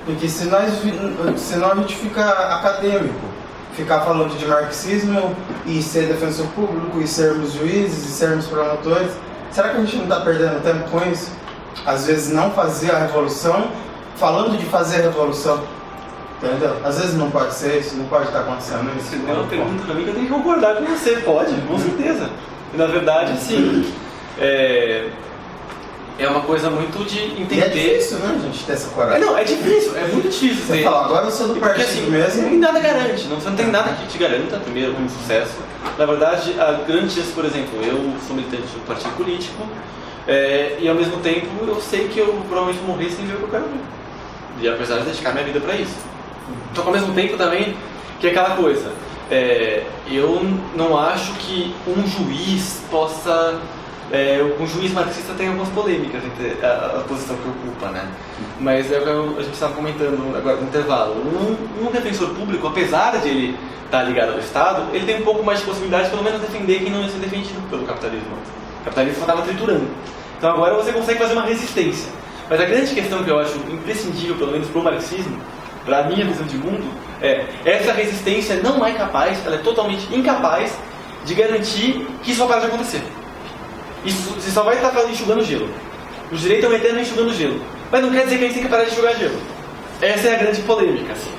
Porque senão a gente fica acadêmico, ficar falando de marxismo e ser defensor público e sermos juízes e sermos promotores. Será que a gente não está perdendo tempo com isso? Às vezes não fazer a revolução, falando de fazer a revolução. Entendeu? Às vezes não pode ser isso, não pode estar acontecendo isso. Você deu uma pergunta pra mim que eu tenho que concordar com você, pode, com certeza. E na verdade, sim, é uma coisa muito de entender. E é difícil, né, a gente ter essa coragem? Não, é difícil, é muito difícil. Você fala, agora eu sou do partido assim, mesmo. E nada garante, você não tem nada que te garanta, primeiro, um sucesso. Na verdade, a grande chance, por exemplo, eu sou militante de um partido político e ao mesmo tempo eu sei que eu provavelmente vou morrer sem ver o que eu quero ver. E apesar de dedicar minha vida para isso. Só que ao mesmo tempo também, que é aquela coisa, eu não acho que um juiz possa... um juiz marxista tem algumas polêmicas entre a posição que ocupa, né? Mas é o que a gente estava comentando agora no intervalo. Um defensor público, apesar de ele estar ligado ao Estado, ele tem um pouco mais de possibilidade de pelo menos defender quem não ia ser defendido pelo capitalismo. O capitalismo só estava triturando. Então agora você consegue fazer uma resistência. Mas a grande questão que eu acho imprescindível, pelo menos para o marxismo, para a minha visão de mundo, essa resistência não é capaz, ela é totalmente incapaz de garantir que isso vai parar de acontecer. Isso, você só vai estar enxugando gelo. O direito é um eterno enxugando gelo. Mas não quer dizer que a gente tem que parar de enxugar gelo. Essa é a grande polêmica, assim.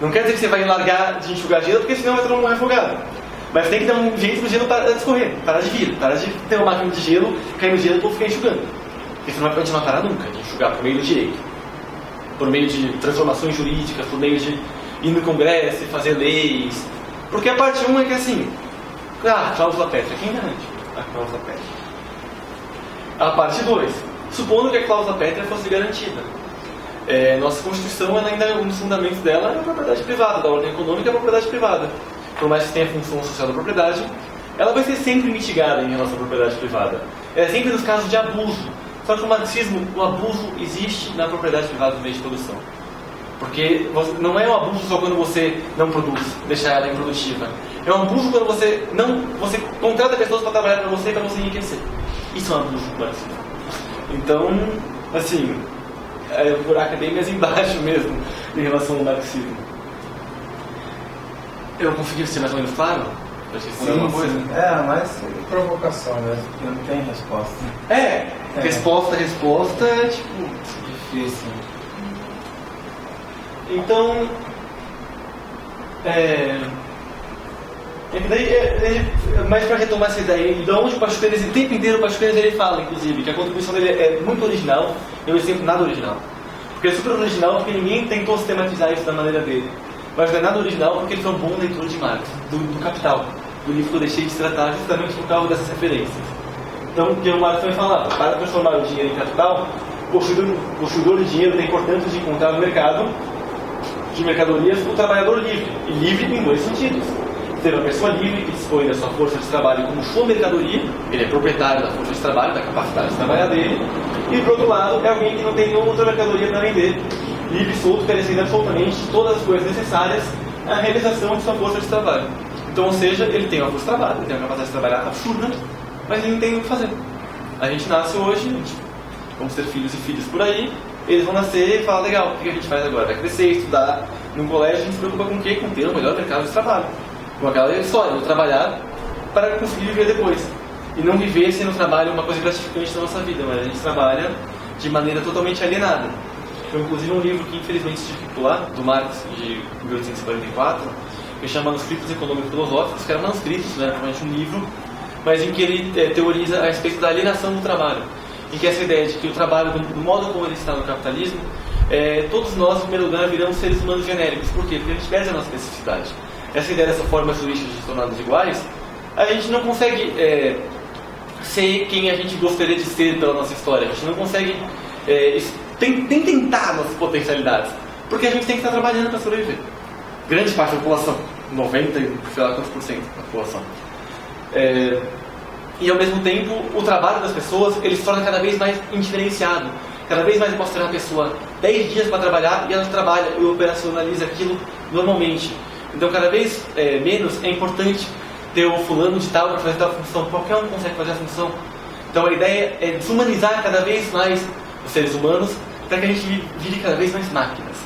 Não quer dizer que você vai largar de enxugar gelo, porque senão vai todo mundo refogado. Mas tem que dar um jeito pro gelo parar de escorrer, parar de vir, parar de ter uma máquina de gelo, cair no gelo e o povo ficar enxugando. Porque senão vai continuar parar nunca de enxugar por meio do direito. Por meio de transformações jurídicas, por meio de ir no Congresso e fazer leis. Porque a parte 1 é que assim, cláusula pétrea, quem garante a cláusula pétrea? A parte 2, supondo que a cláusula pétrea fosse garantida. Nossa Constituição, ela ainda, um dos fundamentos dela é a propriedade privada, da ordem econômica é a propriedade privada. Por mais que tenha a função social da propriedade, ela vai ser sempre mitigada em relação à propriedade privada. Sempre nos casos de abuso. Só que no marxismo, o abuso existe na propriedade privada do meio de produção. Porque não é um abuso só quando você não produz, deixar ela improdutiva. É um abuso quando você contrata pessoas para trabalhar para você enriquecer. Isso é um abuso do marxismo. Então, assim, o buraco é bem mais embaixo mesmo em relação ao marxismo. Eu consegui ser mais ou menos claro? Sim, alguma coisa? Mas provocação mesmo, porque não tem resposta. Resposta é tipo Difícil. Então, mas para retomar essa ideia, de onde o Pachuquenes, o tempo inteiro o Pachuquenes ele fala, inclusive, que a contribuição dele é muito original, eu não sempre nada original. Porque é super original porque ninguém tentou sistematizar isso da maneira dele. Mas não é nada original porque ele foi um bom leitor de Marx, do Capital, do livro que eu deixei de tratar justamente por causa dessas referências. Então, o que o Marx vai falar, para transformar o dinheiro em capital, o possuidor de dinheiro tem, portanto, de encontrar no mercado de mercadorias o trabalhador livre, e livre em dois sentidos. Ser uma pessoa livre que dispõe da sua força de trabalho como sua mercadoria, ele é proprietário da força de trabalho, da capacidade de trabalhar dele, e por outro lado, é alguém que não tem nenhuma outra mercadoria para vender, livre e solto, carecendo absolutamente de todas as coisas necessárias à realização de sua força de trabalho. Então, ou seja, ele tem uma força de trabalho, ele tem uma capacidade de trabalhar absurda, mas ele não tem o que fazer. A gente nasce hoje, vamos ter filhos e filhas por aí, eles vão nascer e falar, legal, o que a gente faz agora? Vai crescer, estudar no colégio, a gente se preocupa com o quê? Com ter o melhor mercado de trabalho. Com aquela história, vou trabalhar para conseguir viver depois. E não viver sendo trabalho uma coisa gratificante da nossa vida, mas a gente trabalha de maneira totalmente alienada. Foi inclusive um livro que infelizmente tive que pular, do Marx, de 1844, que chama Manuscritos Econômicos Filosóficos, que era manuscritos, né, realmente um livro, mas em que ele teoriza a respeito da alienação do trabalho. Em que essa ideia de que o trabalho, do modo como ele está no capitalismo, todos nós, em primeiro lugar, viramos seres humanos genéricos. Por quê? Porque a gente perde a nossa especificidade. Essa ideia dessa forma jurídica de tornados iguais, a gente não consegue ser quem a gente gostaria de ser pela nossa história. A gente não consegue tentar nossas potencialidades, porque a gente tem que estar trabalhando para sobreviver. Grande parte da população, 90, sei lá quantos por cento da população. E ao mesmo tempo, o trabalho das pessoas, ele se torna cada vez mais indiferenciado. Cada vez mais eu posso ter uma pessoa 10 dias para trabalhar e ela trabalha e operacionaliza aquilo normalmente. Então, cada vez menos é importante ter o fulano de tal para fazer tal função. Qualquer um consegue fazer a função. Então, a ideia é desumanizar cada vez mais os seres humanos para que a gente vire cada vez mais máquinas.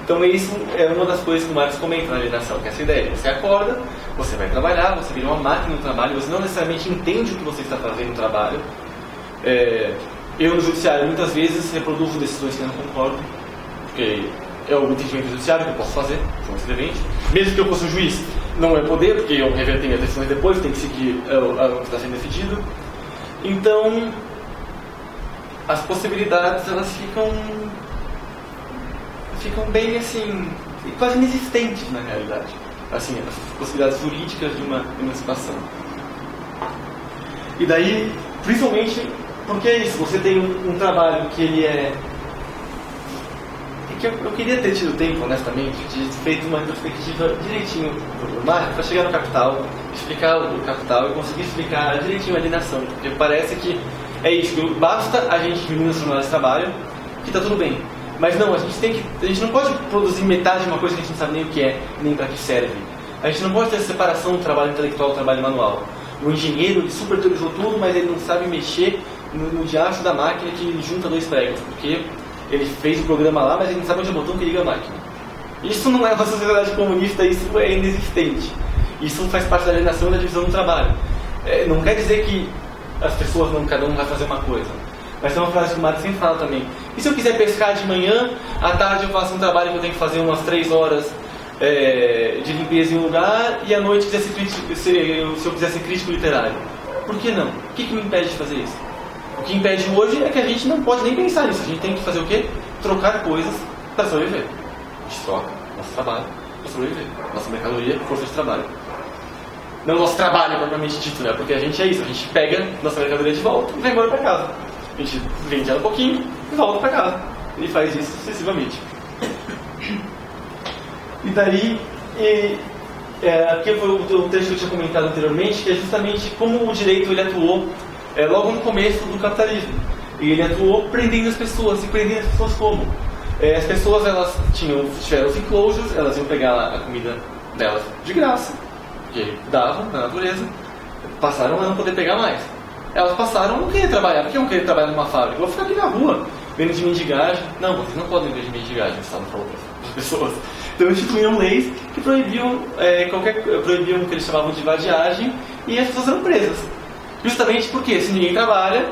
Então, isso é uma das coisas que o Marx comenta na alienação, que é essa ideia. Você acorda, você vai trabalhar, você vira uma máquina no trabalho, você não necessariamente entende o que você está fazendo no trabalho. Eu, no judiciário, muitas vezes reproduzo decisões que eu não concordo, porque é o entendimento judiciário que eu posso fazer, sou um escrevente. Mesmo que eu fosse um juiz, não é poder, porque eu reverter minhas decisões depois, tem que seguir o que está sendo decidido. Então, as possibilidades, elas ficam bem, assim, quase inexistentes na realidade. Assim, as possibilidades jurídicas de uma emancipação. E daí, principalmente, porque é isso, você tem um trabalho que ele que eu queria ter tido tempo, honestamente, de feito uma perspectiva direitinho do Marx para chegar no Capital, explicar o Capital e conseguir explicar direitinho a alienação. Porque parece que é isso, que basta a gente diminuir as jornadas de trabalho, que está tudo bem. Mas não, a gente não pode produzir metade de uma coisa que a gente não sabe nem o que é, nem para que serve. A gente não pode ter a separação do trabalho intelectual do trabalho manual. O engenheiro, ele super teorizou tudo, mas ele não sabe mexer no diacho da máquina que junta dois pregos, porque ele fez o programa lá, mas ele não sabe onde é o botão que liga a máquina. Isso não é uma sociedade comunista, isso é inexistente. Isso faz parte da alienação e da divisão do trabalho. Não quer dizer que as pessoas, cada um vai fazer uma coisa. Mas tem uma frase que o Marx sempre fala também. E se eu quiser pescar de manhã, à tarde eu faço um trabalho que eu tenho que fazer umas 3 horas de limpeza em um lugar, e à noite se eu quiser ser crítico literário? Por que não? O que me impede de fazer isso? O que impede hoje é que a gente não pode nem pensar nisso. A gente tem que fazer o quê? Trocar coisas para sobreviver. A gente troca nosso trabalho para sobreviver. Nossa mercadoria, força de trabalho. Não nosso trabalho propriamente dito, né? Porque a gente é isso. A gente pega nossa mercadoria de volta e vai embora para casa. A gente vende ela um pouquinho e volta para casa. E faz isso sucessivamente. E daí, aqui foi o texto que eu tinha comentado anteriormente, que é justamente como o direito ele atuou logo no começo do capitalismo. E ele atuou prendendo as pessoas. E prendendo as pessoas como? As pessoas elas tiveram os enclosures, elas iam pegar a comida delas de graça, que ele dava na natureza, passaram a não poder pegar mais. Elas passaram a não querer trabalhar. Por que não querer trabalhar numa fábrica? Eu vou ficar aqui na rua, vendo de mendigagem. Não, vocês não podem ver de mendigagem, o Estado falou para as pessoas. Então instituíram leis que proibiam o que eles chamavam de vadiagem, e as pessoas eram presas. Justamente porque se ninguém trabalha,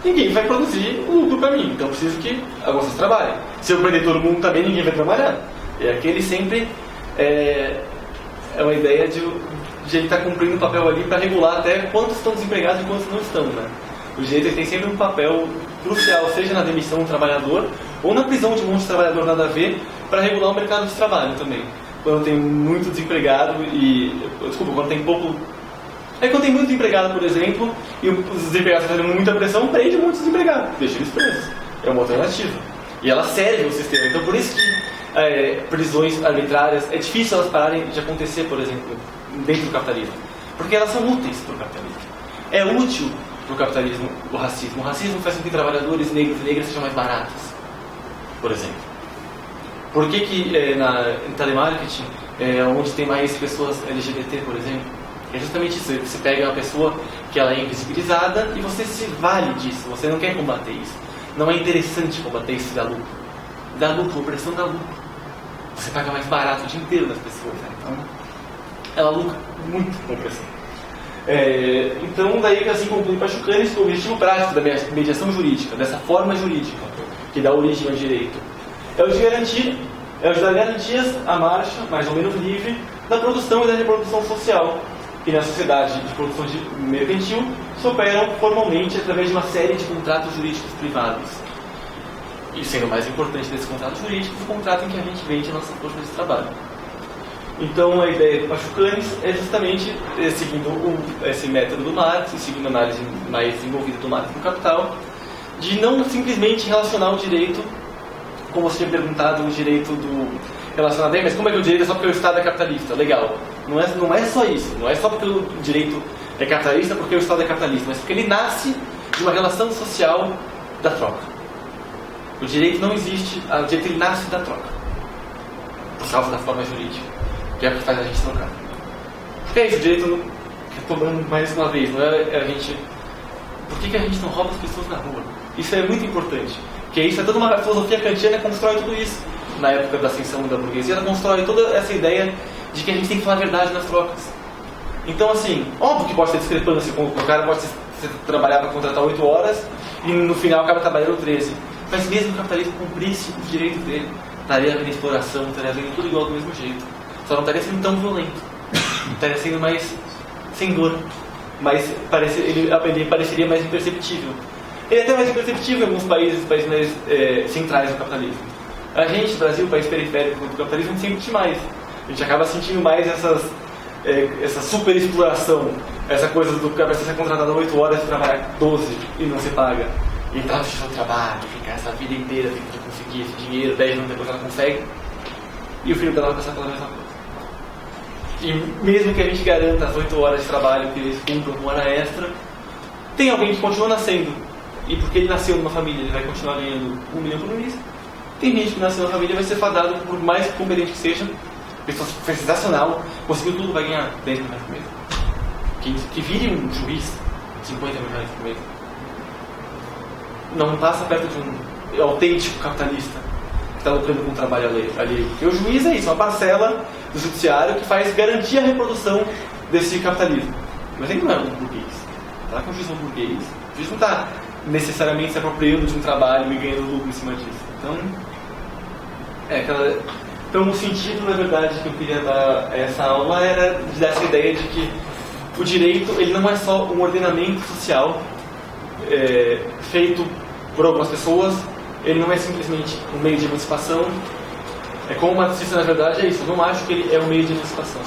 ninguém vai produzir lucro para mim. Então eu preciso que vocês trabalhem. Se eu prender todo mundo também, ninguém vai trabalhar. E aquele sempre é uma ideia de ele estar cumprindo um papel ali para regular até quantos estão desempregados e quantos não estão, né? O direito ele tem sempre um papel crucial, seja na demissão do trabalhador ou na prisão de um monte de trabalhador nada a ver, para regular o mercado de trabalho também. Quando tem muito desempregado quando tem pouco... quando tem muito desempregado, por exemplo, e os desempregados estão fazendo muita pressão, prende muitos desempregados, deixa eles presos. É uma alternativa. E ela serve o sistema. Então por isso que prisões arbitrárias, é difícil elas pararem de acontecer, por exemplo, dentro do capitalismo. Porque elas são úteis para o capitalismo. É útil para o capitalismo o racismo. O racismo faz com que trabalhadores negros e negras sejam mais baratos, por exemplo. Por que em telemarketing, onde tem mais pessoas LGBT, por exemplo, é justamente isso. Você pega uma pessoa que ela é invisibilizada e você se vale disso. Você não quer combater isso. Não é interessante combater isso e dar lucro. Dá lucro, a opressão dá lucro. Você paga mais barato o dia inteiro das pessoas, né? Então, ela lucra muito com a opressão. Então, daí assim conclui Pachucanes que o objetivo prático da mediação jurídica, dessa forma jurídica que dá origem ao direito, é o de dar garantias à marcha, mais ou menos livre, da produção e da reprodução social, que na sociedade de produção mercantil se operam formalmente através de uma série de contratos jurídicos privados. E sendo o mais importante desses contratos jurídicos, o contrato em que a gente vende a nossa força de trabalho. Então a ideia do Pachucanes é justamente, seguindo esse método do Marx, e seguindo a análise mais desenvolvida do Marx no Capital, de não simplesmente relacionar o direito, como você tinha perguntado, o direito do relacionado bem, mas como é que o direito é só porque o Estado é capitalista? Legal. Não é só isso. Não é só porque o direito é capitalista porque o Estado é capitalista, mas porque ele nasce de uma relação social da troca. O direito não existe, o direito ele nasce da troca, por causa da forma jurídica, que é o que faz a gente trocar. Porque é isso, o direito, retomando mais uma vez, não é a gente... Por que a gente não rouba as pessoas na rua? Isso é muito importante. Porque isso é toda uma filosofia kantiana que constrói tudo isso. Na época da ascensão da burguesia, ela constrói toda essa ideia de que a gente tem que falar a verdade nas trocas. Então, assim, óbvio que pode ter discrepância, o cara pode trabalhar para contratar 8 horas e no final acaba trabalhando 13. Mas mesmo que o capitalismo cumprisse os direitos dele, estaria havendo exploração, estaria havendo tudo igual do mesmo jeito. Só não estaria sendo tão violento. Estaria sendo mais sem dor. Mas ele pareceria mais imperceptível. Ele é até mais imperceptível em alguns países mais centrais do capitalismo. A gente, Brasil, país periférico do capitalismo, sente mais. A gente acaba sentindo mais essa super exploração, essa coisa do cara ser contratado 8 horas e trabalhar 12 e não se paga. E tá no trabalho, ficar essa vida inteira tentando conseguir esse dinheiro, 10 anos depois ela consegue. E o filho dela vai passar pela mesma coisa. E mesmo que a gente garanta as 8 horas de trabalho que eles cumpram com hora extra, tem alguém que continua nascendo. E porque ele nasceu numa família, ele vai continuar ganhando 1 milhão por mês. Tem gente que nasceu numa família e vai ser fadado, por mais competente que seja, pessoa sensacional, conseguiu tudo, vai ganhar 10 milhões por mês. Que vire um juiz, 50 milhões por mês. Não passa perto de um autêntico capitalista que está lucrando com o trabalho alheio. Porque o juiz é isso, uma parcela do judiciário que faz garantir a reprodução desse capitalismo. Mas ele não é um burguês. Será que o juiz é um burguês? O juiz não está necessariamente se apropriando de um trabalho e ganhando lucro em cima disso. Então o sentido, na verdade, que eu queria dar a essa aula era de dar essa ideia de que o direito ele não é só um ordenamento social feito por algumas pessoas, ele não é simplesmente um meio de emancipação. Como o marxista, na verdade, é isso. Eu não acho que ele é um meio de emancipação.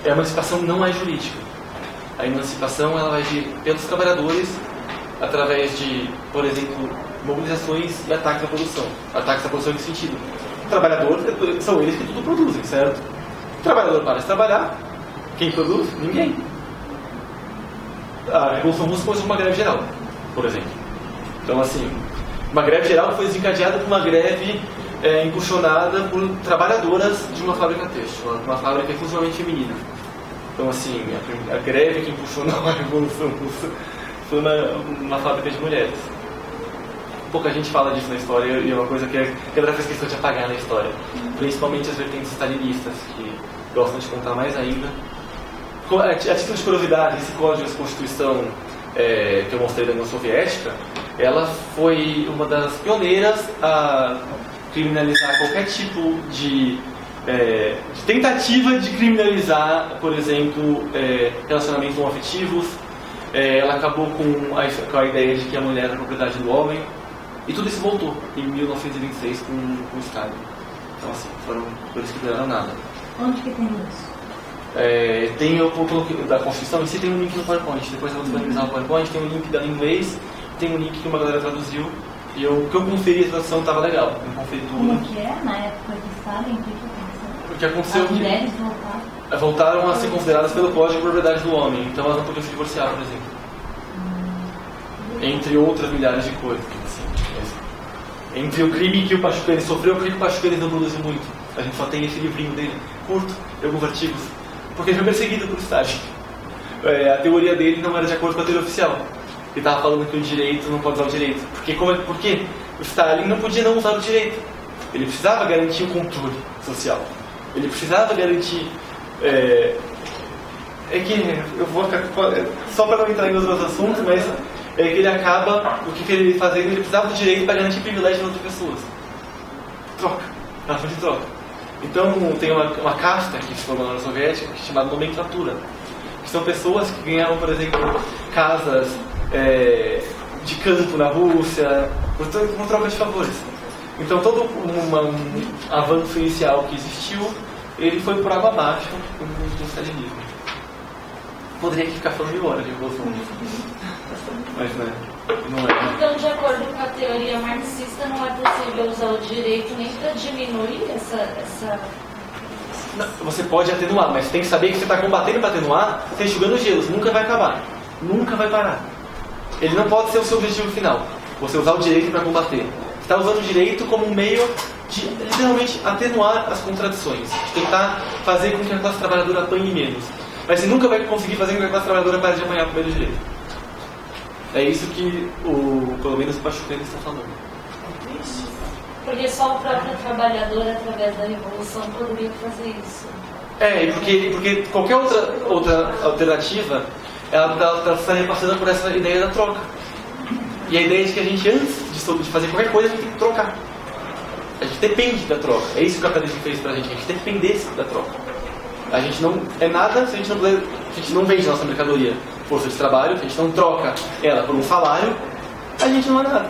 A emancipação não é jurídica. A emancipação ela vai vir pelos trabalhadores através de, por exemplo, mobilizações e ataques à produção. Ataques à produção em que sentido? O trabalhador, são eles que tudo produzem, certo? O trabalhador para de trabalhar, quem produz? Ninguém. A Revolução Russa começou com uma greve geral, por exemplo. Então, assim, uma greve geral foi desencadeada por uma greve impulsionada por trabalhadoras de uma fábrica têxtil, uma fábrica exclusivamente feminina. Então, assim, a greve que impulsionou a Revolução Russa foi uma fábrica de mulheres. Pouca gente fala disso na história e é uma coisa que a galera fez questão de apagar na história. Principalmente as vertentes stalinistas, que gostam de contar mais ainda. A título de curiosidade, esse código de Constituição que eu mostrei da União Soviética, ela foi uma das pioneiras a criminalizar qualquer tipo de tentativa de criminalizar, por exemplo, relacionamentos homoafetivos. Ela acabou com a ideia de que a mulher era propriedade do homem. E tudo isso voltou em 1926 com o Stalin. Então, assim, foram coisas que não deram nada. Onde que tem isso? Tem o da Constituição, em si tem um link no PowerPoint. Depois eu vou disponibilizar o PowerPoint, tem um link dela em inglês, tem um link que uma galera traduziu. E o que eu conferi, a tradução estava legal. Eu conferi tudo. Como que é? Na época de Stalin, o que aconteceu? O que aconteceu As mulheres voltaram a ser consideradas pelo Código de Propriedade do Homem. Então elas não podiam se divorciar, por exemplo. Entre outras milhares de coisas. Assim. Entre o crime que o Pachucanes sofreu, o crime que o Pachucanes não produziu muito. A gente só tem esse livrinho dele, curto, de alguns artigos. Porque ele foi perseguido por Stalin. A teoria dele não era de acordo com a teoria oficial. Ele estava falando que o direito não pode usar o direito. Porque o Stalin não podia não usar o direito. Ele precisava garantir o controle social. Ele precisava garantir... eu vou só para não entrar em outros assuntos, mas que ele acaba, o que ele fazendo, ele precisava do direito para garantir privilégio de outras pessoas. Troca. Na frente de troca. Então tem uma casta que se formou na União Soviética que é chamada nomenclatura. Que são pessoas que ganhavam, por exemplo, casas de campo na Rússia, por troca de favores. Então todo um avanço inicial que existiu, ele foi por água abaixo com o stalinismo. Poderia aqui ficar falando 1000 horas de Revolução Russa. Mas não é. Então, de acordo com a teoria marxista, não é possível usar o direito nem para diminuir essa... Não, você pode atenuar, mas tem que saber que você está combatendo para atenuar, você está enxugando gelos, nunca vai acabar. Nunca vai parar. Ele não pode ser o seu objetivo final. Você usar o direito para combater. Você está usando o direito como um meio de, literalmente, atenuar as contradições. De tentar fazer com que a classe trabalhadora apanhe menos. Mas você nunca vai conseguir fazer com que a classe trabalhadora pare de apanhar por meio do direito. É isso que, pelo menos, o Pachucanes está falando. Porque só o próprio trabalhador, através da Revolução, poderia fazer isso. Porque qualquer outra alternativa, ela estaria passando por essa ideia da troca. E a ideia de que a gente, antes de fazer qualquer coisa, a gente tem que trocar. A gente depende da troca. É isso que o capitalismo fez pra gente. A gente dependesse da troca. A gente não é nada se a gente não vende a nossa mercadoria, força de trabalho, se a gente não troca ela por um salário, a gente não é nada.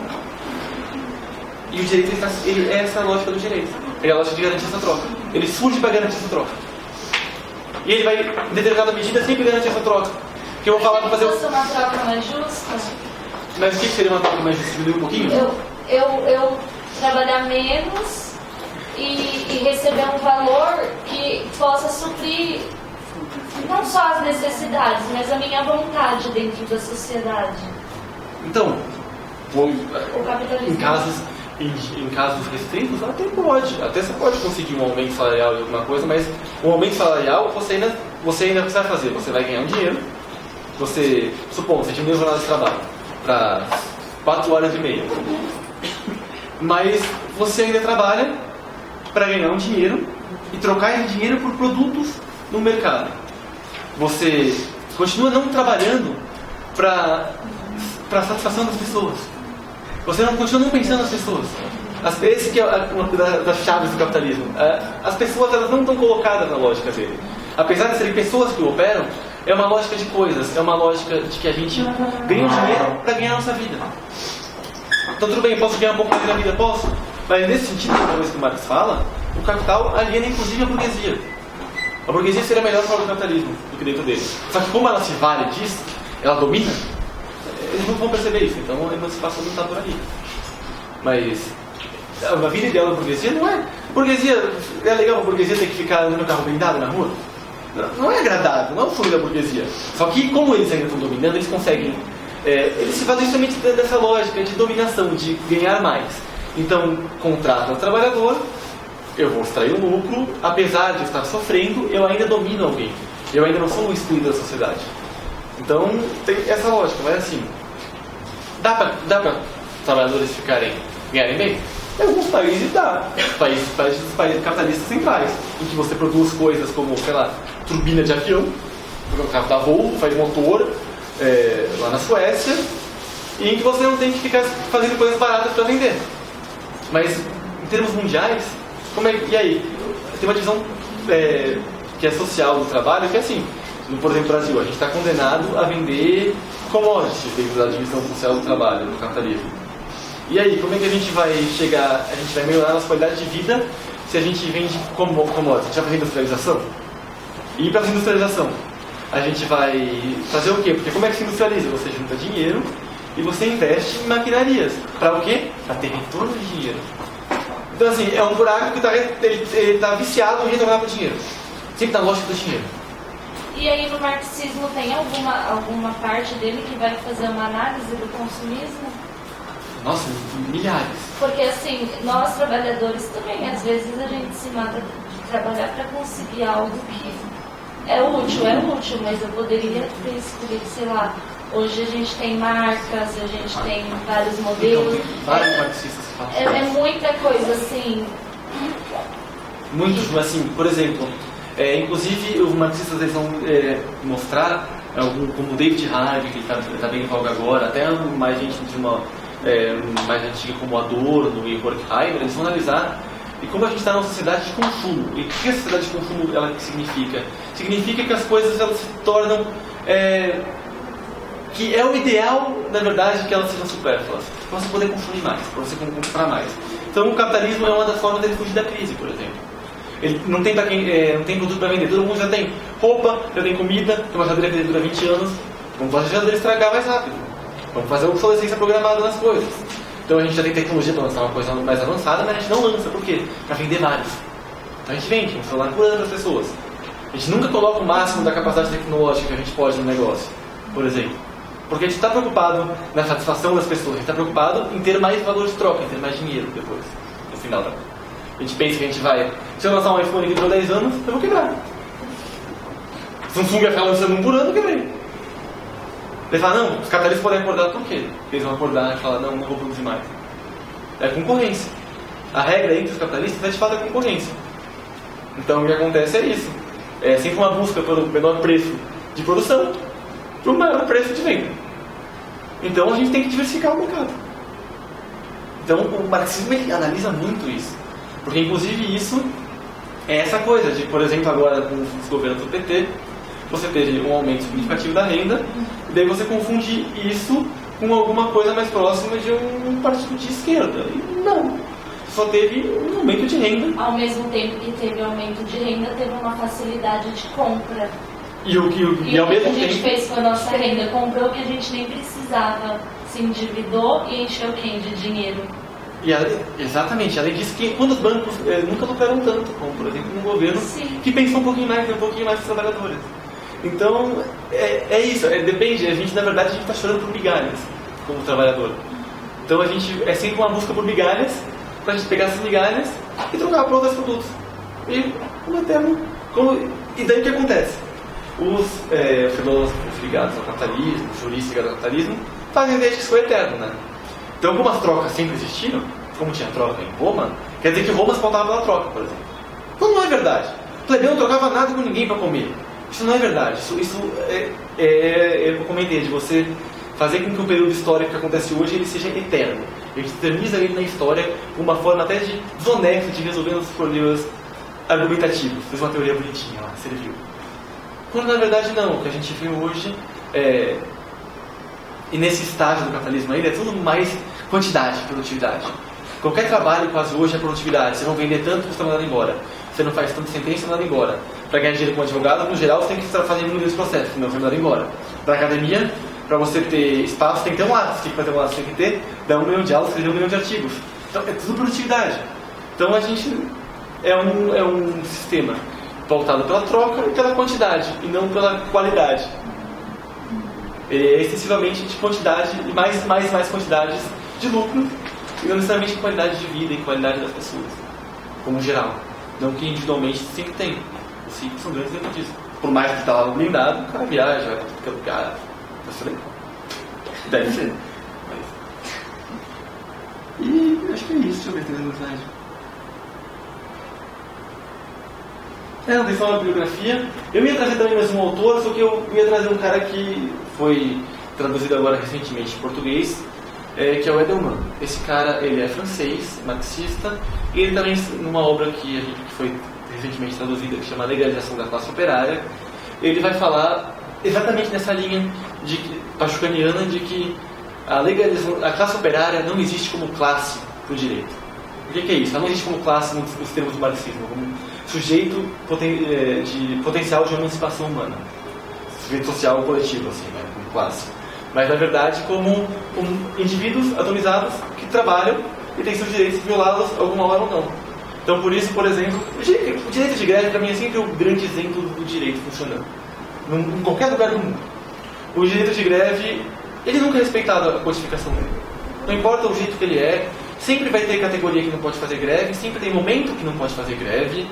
E o direito é essa a lógica do direito. É a lógica de garantir essa troca. Ele surge para garantir essa troca. E ele vai, em determinada medida, sempre garantir essa troca. Que eu vou falar para fazer uma troca não é justa? Mas o que seria uma troca mais justa? Um pouquinho? Eu trabalhar menos e receber um valor que possa suprir não só as necessidades, mas a minha vontade dentro da sociedade. Então, O capitalismo. em casos restritos, até você pode conseguir um aumento salarial de alguma coisa, mas um aumento salarial você ainda o que você vai fazer? Você vai ganhar um dinheiro, supondo, você diminui a jornada de trabalho para 4 horas e meia, mas você ainda trabalha para ganhar um dinheiro e trocar esse dinheiro por produtos no mercado. Você continua não trabalhando para a satisfação das pessoas. Você continua não pensando nas pessoas. Esse que é uma das chaves do capitalismo. As pessoas elas não estão colocadas na lógica dele. Apesar de serem pessoas que o operam, é uma lógica de coisas, é uma lógica de que a gente ganha dinheiro para ganhar a nossa vida. Então tudo bem, eu posso ganhar um pouco mais da vida? Posso. Mas nesse sentido, uma vez que o Marx fala, o capital aliena inclusive a burguesia. A burguesia seria melhor fora do capitalismo do que dentro dele. Só que como ela se vale disso, ela domina, eles não vão perceber isso, então a emancipação não está por aí. Mas a vida ideal da burguesia não é. Burguesia, é legal a burguesia ter que ficar andando no carro blindado na rua? Não é agradável, não é o sonho da burguesia. Só que como eles ainda estão dominando, eles conseguem. Eles se fazem justamente dessa lógica de dominação, de ganhar mais. Então, contratam o trabalhador, eu vou extrair o lucro, apesar de eu estar sofrendo, eu ainda domino alguém. Eu ainda não sou o excluído da sociedade. Então, tem essa lógica, mas assim, dá para trabalhadores ganharem bem? Em alguns países dá. Países capitalistas centrais, em que você produz coisas como, sei lá, turbina de avião, o carro da Volvo faz motor lá na Suécia, e em que você não tem que ficar fazendo coisas baratas para vender. Mas, em termos mundiais, e aí? Tem uma divisão que é social do trabalho, que é assim, por exemplo, no Brasil, a gente está condenado a vender commodities dentro da divisão social do trabalho, do capitalismo. E aí, como é que a gente vai melhorar a nossa qualidade de vida se a gente vende commodities? A gente vai fazer industrialização? E para a industrialização, a gente vai fazer o quê? Porque como é que se industrializa? Você junta dinheiro e você investe em maquinarias. Para o quê? Para ter retorno de dinheiro. Então, assim, é um buraco que está viciado em retornar para o dinheiro. Sempre na lógica do dinheiro. E aí no marxismo tem alguma parte dele que vai fazer uma análise do consumismo? Nossa, milhares. Porque assim, nós trabalhadores também, às vezes a gente se mata de trabalhar para conseguir algo que é útil, mas eu poderia ter escolhido, sei lá, hoje a gente tem marcas, a gente tem vários modelos. Então, tem vários marxistas que falam. É muita coisa assim. Muitos, assim, por exemplo, inclusive os marxistas eles vão mostrar, como David Harvey, que está bem em voga agora, até mais gente de uma mais antiga como Adorno e Horkheimer, eles vão analisar como a gente está numa sociedade de consumo. E o que a sociedade de consumo ela significa? Significa que as coisas elas se tornam que é o ideal, na verdade, que elas sejam supérfluas, para você poder consumir mais, para você comprar mais. Então o capitalismo é uma das formas dele fugir da crise, por exemplo. Ele não tem não tem produto para vender, todo mundo já tem roupa, já tem comida, tem uma geladeira que dura 20 anos, vamos fazer a geladeira estragar mais rápido, vamos fazer uma obsolescência programada nas coisas. Então a gente já tem tecnologia para lançar uma coisa mais avançada, mas a gente não lança, por quê? Para vender vários. Então a gente vende um celular por ano para as pessoas. A gente nunca coloca o máximo da capacidade tecnológica que a gente pode no negócio, por exemplo. Porque a gente está preocupado na satisfação das pessoas, a gente está preocupado em ter mais valor de troca, em ter mais dinheiro depois, no final da... A gente pensa que a gente vai... Se eu lançar um iPhone que durou 10 anos, eu vou quebrar. Samsung vai ficar lançando um por ano, eu quebrei. Ele fala, não, os capitalistas podem acordar por quê? Eles vão acordar e falar, não vou produzir mais. É concorrência. A regra entre os capitalistas é de fato a concorrência. Então o que acontece é isso. É sempre uma busca pelo menor preço de produção para o maior preço de venda. Então a gente tem que diversificar o mercado. Então o marxismo ele analisa muito isso. Porque inclusive isso é essa coisa de, por exemplo, agora com os governos do PT, você teve um aumento significativo da renda, e daí você confunde isso com alguma coisa mais próxima de um partido de esquerda. E não. Só teve um aumento de renda. Ao mesmo tempo que teve aumento de renda, teve uma facilidade de compra. E ao mesmo tempo, o que a gente tempo fez com a nossa renda? Comprou o que a gente nem precisava. se endividou e encheu quem de dinheiro? Exatamente, além disso, quando os bancos nunca lucraram tanto, como por exemplo um governo Sim. que pensou um pouquinho mais dos trabalhadores. Então, é isso, depende, a gente na verdade está chorando por migalhas como trabalhador. Então é sempre uma busca por migalhas, para a gente pegar essas migalhas e trocar por outros produtos. E daí o que acontece? Os filósofos ligados ao capitalismo, os juristas ligados ao capitalismo, fazem a ideia de que isso foi eterno, né? Então, como as trocas sempre existiram, como tinha troca em Roma, quer dizer que Roma se pautava pela troca, por exemplo. Então não é verdade. O plebeu não trocava nada com ninguém para comer. Isso não é verdade. Isso eu comentei, de você fazer com que o período histórico que acontece hoje ele seja eterno. Ele se eterniza ele na história uma forma até de desonesta de resolver os problemas argumentativos. Fez uma teoria bonitinha lá, serviu. Quando na verdade não. O que a gente vê hoje e nesse estágio do capitalismo ainda é tudo mais quantidade, produtividade. Qualquer trabalho quase hoje é produtividade. Você não vender tanto, você está mandado embora. Você não faz tanto sentença, você está mandado embora. Para ganhar dinheiro como advogado, no geral, você tem que estar fazendo muitos processos, senão você é mandado embora. Para academia, para você ter espaço, tem que ter um lápis. Para ter um lápis, tem que ter 1 milhão de aulas, 1 milhão de artigos. Então, é tudo produtividade. Então, a gente é um sistema pautado pela troca e pela quantidade, e não pela qualidade. É excessivamente de quantidade e mais quantidades de lucro, e não necessariamente de qualidade de vida e qualidade das pessoas, como geral. Não que individualmente sempre tem. Os ricos são grandes exemplos disso. Por mais que está lá no blindado, o cara viaja, vai para qualquer lugar. Isso é legal. Deve ser. E acho que é isso. Deixa eu ver se tem mensagem. Não tem só uma bibliografia. Eu ia trazer também mais um autor, só que eu ia trazer um cara que foi traduzido agora recentemente em português, que é o Edelman. Esse cara, ele é francês, marxista, e ele também, numa obra que foi recentemente traduzida, que chama Legalização da Classe Operária, ele vai falar exatamente nessa linha pachucaniana de que a classe operária não existe como classe do direito. O que é isso? Ela não existe como classe nos termos do marxismo, como sujeito de potencial de emancipação humana, sujeito social coletivo, assim, né, como classe. Mas, na verdade, como indivíduos atomizados que trabalham e têm seus direitos violados alguma hora ou não. Então, por isso, por exemplo, o direito de greve, para mim, é sempre o grande exemplo do direito funcionando. Em qualquer lugar do mundo. O direito de greve, ele nunca é respeitado a codificação dele. Não importa o jeito que ele é, sempre vai ter categoria que não pode fazer greve, sempre tem momento que não pode fazer greve,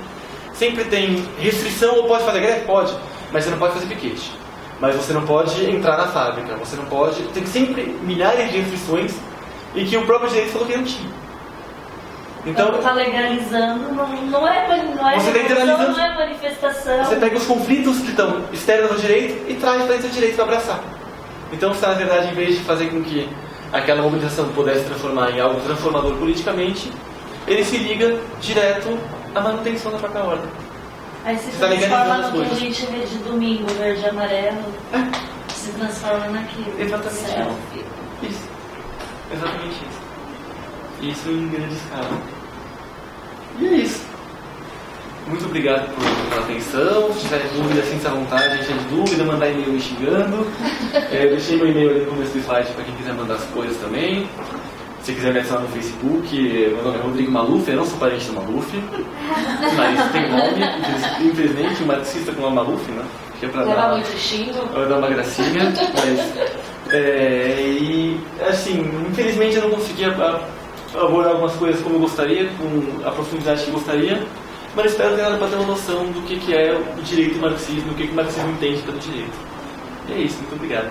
sempre tem restrição ou pode fazer greve? Pode, mas você não pode fazer piquete. Mas você não pode entrar na fábrica, você não pode... Tem sempre milhares de restrições e que o próprio direito falou que não tinha. Então está legalizando, não é você está integralizando, não é manifestação. Você pega os conflitos que estão externos ao direito e traz para dentro do direito para abraçar. Então, se na verdade, em vez de fazer com que aquela mobilização pudesse transformar em algo transformador politicamente, ele se liga direto à manutenção da própria ordem. Aí se transforma no que a gente vê de domingo, verde e amarelo, se transforma naquilo. Exatamente selfie. Isso. Exatamente isso. Isso em grande escala. E é isso. Muito obrigado pela atenção. Se tiverem dúvida, sinta à vontade, encher de dúvida, mandar e-mail me xingando. Eu deixei meu e-mail ali no começo do slide para quem quiser mandar as coisas também. Se quiser me adicionar no Facebook, meu nome é Rodrigo Maluf, eu não sou parente do Maluf, mas tem nome, infelizmente, um marxista com uma Maluf, né? Que é para dar uma gracinha, mas... e, assim, infelizmente eu não consegui abordar algumas coisas como eu gostaria, com a profundidade que eu gostaria, mas espero ter dado para ter uma noção do que é o direito e o marxismo, o que o marxismo entende pelo direito. E é isso, muito obrigado.